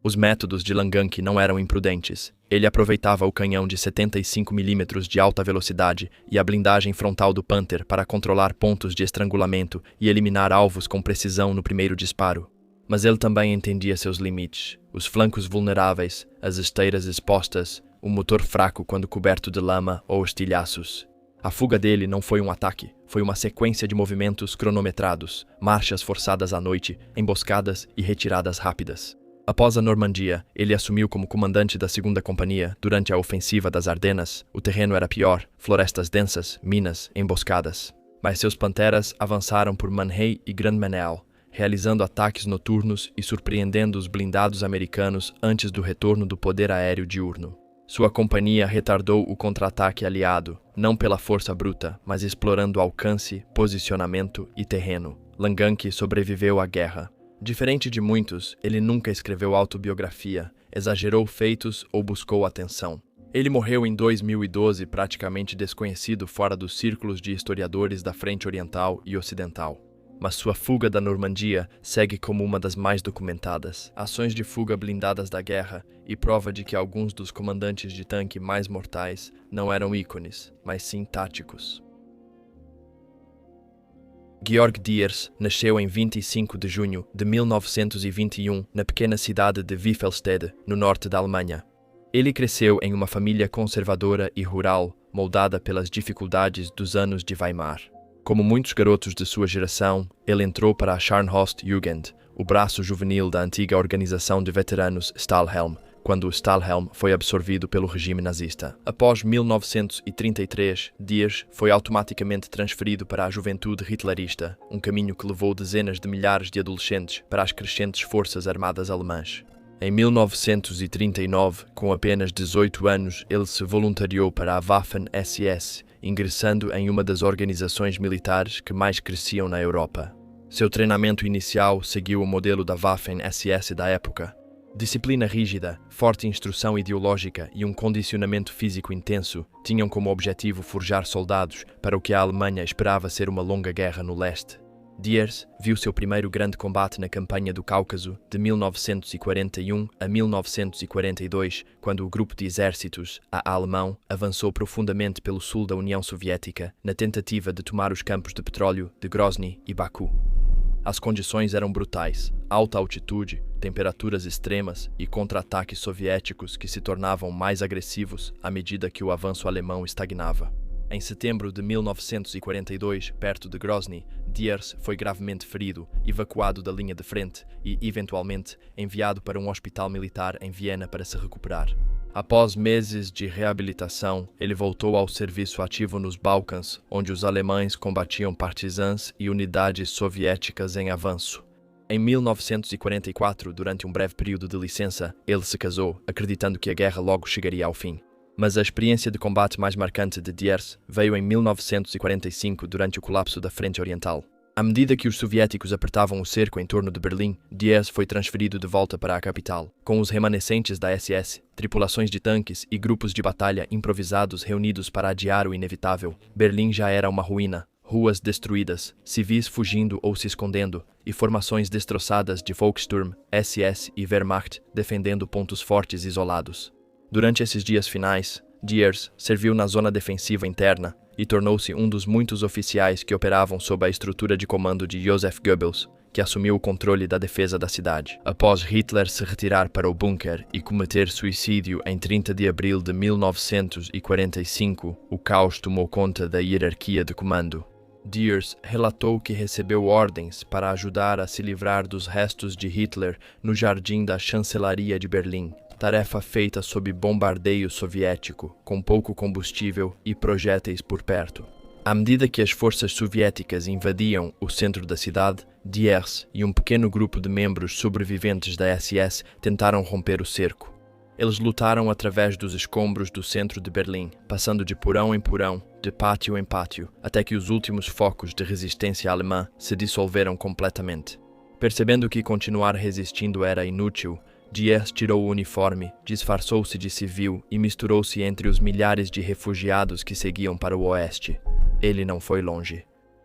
Os métodos de Langanke não eram imprudentes. Ele aproveitava o canhão de 75 mm de alta velocidade e a blindagem frontal do Panther para controlar pontos de estrangulamento e eliminar alvos com precisão no primeiro disparo. Mas ele também entendia seus limites, os flancos vulneráveis, as esteiras expostas, o motor fraco quando coberto de lama ou estilhaços. A fuga dele não foi um ataque, foi uma sequência de movimentos cronometrados, marchas forçadas à noite, emboscadas e retiradas rápidas. Após a Normandia, ele assumiu como comandante da 2ª Companhia. Durante a ofensiva das Ardenas, o terreno era pior, florestas densas, minas, emboscadas. Mas seus Panteras avançaram por Mannheim e Grandmesnil, realizando ataques noturnos e surpreendendo os blindados americanos antes do retorno do poder aéreo diurno. Sua companhia retardou o contra-ataque aliado, não pela força bruta, mas explorando alcance, posicionamento e terreno. Langanke sobreviveu à guerra. Diferente de muitos, ele nunca escreveu autobiografia, exagerou feitos ou buscou atenção. Ele morreu em 2012 praticamente desconhecido fora dos círculos de historiadores da Frente Oriental e Ocidental. mas sua fuga da Normandia segue como uma das mais documentadas. Ações de fuga blindadas da guerra e prova de que alguns dos comandantes de tanque mais mortais não eram ícones, mas sim táticos. Georg Diers nasceu em 25 de junho de 1921 na pequena cidade de Wiffelstede, no norte da Alemanha. Ele cresceu em uma família conservadora e rural, moldada pelas dificuldades dos anos de Weimar. Como muitos garotos de sua geração, ele entrou para a Scharnhorst-Jugend, o braço juvenil da antiga organização de veteranos Stahlhelm, quando o Stahlhelm foi absorvido pelo regime nazista. Após 1933, Diers foi automaticamente transferido para a juventude hitlerista, um caminho que levou dezenas de milhares de adolescentes para as crescentes forças armadas alemãs. Em 1939, com apenas 18 anos, ele se voluntariou para a Waffen-SS, ingressando em uma das organizações militares que mais cresciam na Europa. Seu treinamento inicial seguiu o modelo da Waffen-SS da época. Disciplina rígida, forte instrução ideológica e um condicionamento físico intenso tinham como objetivo forjar soldados para o que a Alemanha esperava ser uma longa guerra no leste. Diers viu seu primeiro grande combate na campanha do Cáucaso de 1941 a 1942, quando o grupo de exércitos, a alemão, avançou profundamente pelo sul da União Soviética na tentativa de tomar os campos de petróleo de Grozny e Baku. As condições eram brutais: alta altitude, temperaturas extremas e contra-ataques soviéticos que se tornavam mais agressivos à medida que o avanço alemão estagnava. Em setembro de 1942, perto de Grozny, Diers foi gravemente ferido, evacuado da linha de frente e, eventualmente, enviado para um hospital militar em Viena para se recuperar. Após meses de reabilitação, ele voltou ao serviço ativo nos Balcãs, onde os alemães combatiam partisãs e unidades soviéticas em avanço. Em 1944, durante um breve período de licença, ele se casou, acreditando que a guerra logo chegaria ao fim. Mas a experiência de combate mais marcante de Diers veio em 1945, durante o colapso da Frente Oriental. À medida que os soviéticos apertavam o cerco em torno de Berlim, Diers foi transferido de volta para a capital. Com os remanescentes da SS, tripulações de tanques e grupos de batalha improvisados reunidos para adiar o inevitável, Berlim já era uma ruína. Ruas destruídas, civis fugindo ou se escondendo, e formações destroçadas de Volkssturm, SS e Wehrmacht defendendo pontos fortes isolados. Durante esses dias finais, Diers serviu na zona defensiva interna e tornou-se um dos muitos oficiais que operavam sob a estrutura de comando de Joseph Goebbels, que assumiu o controle da defesa da cidade. Após Hitler se retirar para o bunker e cometer suicídio em 30 de abril de 1945, o caos tomou conta da hierarquia de comando. Diers relatou que recebeu ordens para ajudar a se livrar dos restos de Hitler no jardim da chancelaria de Berlim, tarefa feita sob bombardeio soviético, com pouco combustível e projéteis por perto. À medida que as forças soviéticas invadiam o centro da cidade, Diers e um pequeno grupo de membros sobreviventes da SS tentaram romper o cerco. Eles lutaram através dos escombros do centro de Berlim, passando de porão em porão, de pátio em pátio, até que os últimos focos de resistência alemã se dissolveram completamente. Percebendo que continuar resistindo era inútil, Diers tirou o uniforme, disfarçou-se de civil e misturou-se entre os milhares de refugiados que seguiam para o oeste. Ele não foi longe.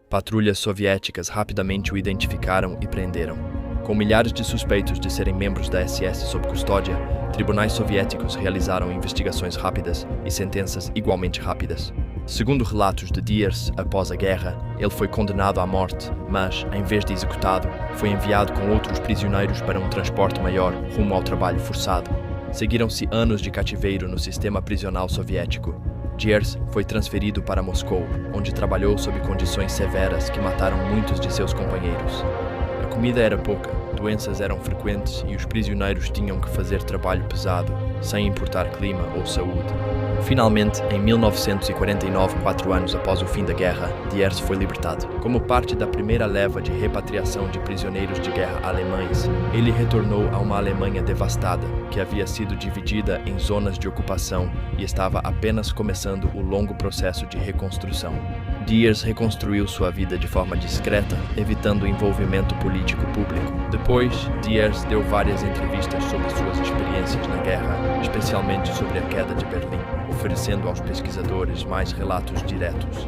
Patrulhas soviéticas rapidamente o identificaram e prenderam. Com milhares de suspeitos de serem membros da SS sob custódia, tribunais soviéticos realizaram investigações rápidas e sentenças igualmente rápidas. Segundo relatos de Diers, após a guerra, ele foi condenado à morte, mas, em vez de executado, foi enviado com outros prisioneiros para um transporte maior rumo ao trabalho forçado. Seguiram-se anos de cativeiro no sistema prisional soviético. Diers foi transferido para Moscou, onde trabalhou sob condições severas que mataram muitos de seus companheiros. A comida era pouca, doenças eram frequentes e os prisioneiros tinham que fazer trabalho pesado, sem importar clima ou saúde. Finalmente, em 1949, 4 anos após o fim da guerra, Diers foi libertado. Como parte da primeira leva de repatriação de prisioneiros de guerra alemães, ele retornou a uma Alemanha devastada, que havia sido dividida em zonas de ocupação e estava apenas começando o longo processo de reconstrução. Diers reconstruiu sua vida de forma discreta, evitando o envolvimento político público. Depois, Diers deu várias entrevistas sobre suas experiências na guerra, especialmente sobre a queda de Berlim, oferecendo aos pesquisadores mais relatos diretos.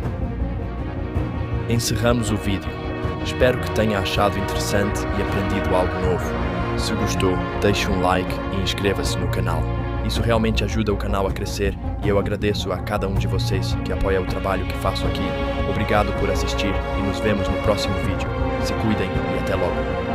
Encerramos o vídeo. Espero que tenha achado interessante e aprendido algo novo. Se gostou, deixe um like e inscreva-se no canal. Isso realmente ajuda o canal a crescer e eu agradeço a cada um de vocês que apoia o trabalho que faço aqui. Obrigado por assistir e nos vemos no próximo vídeo. Se cuidem e até logo.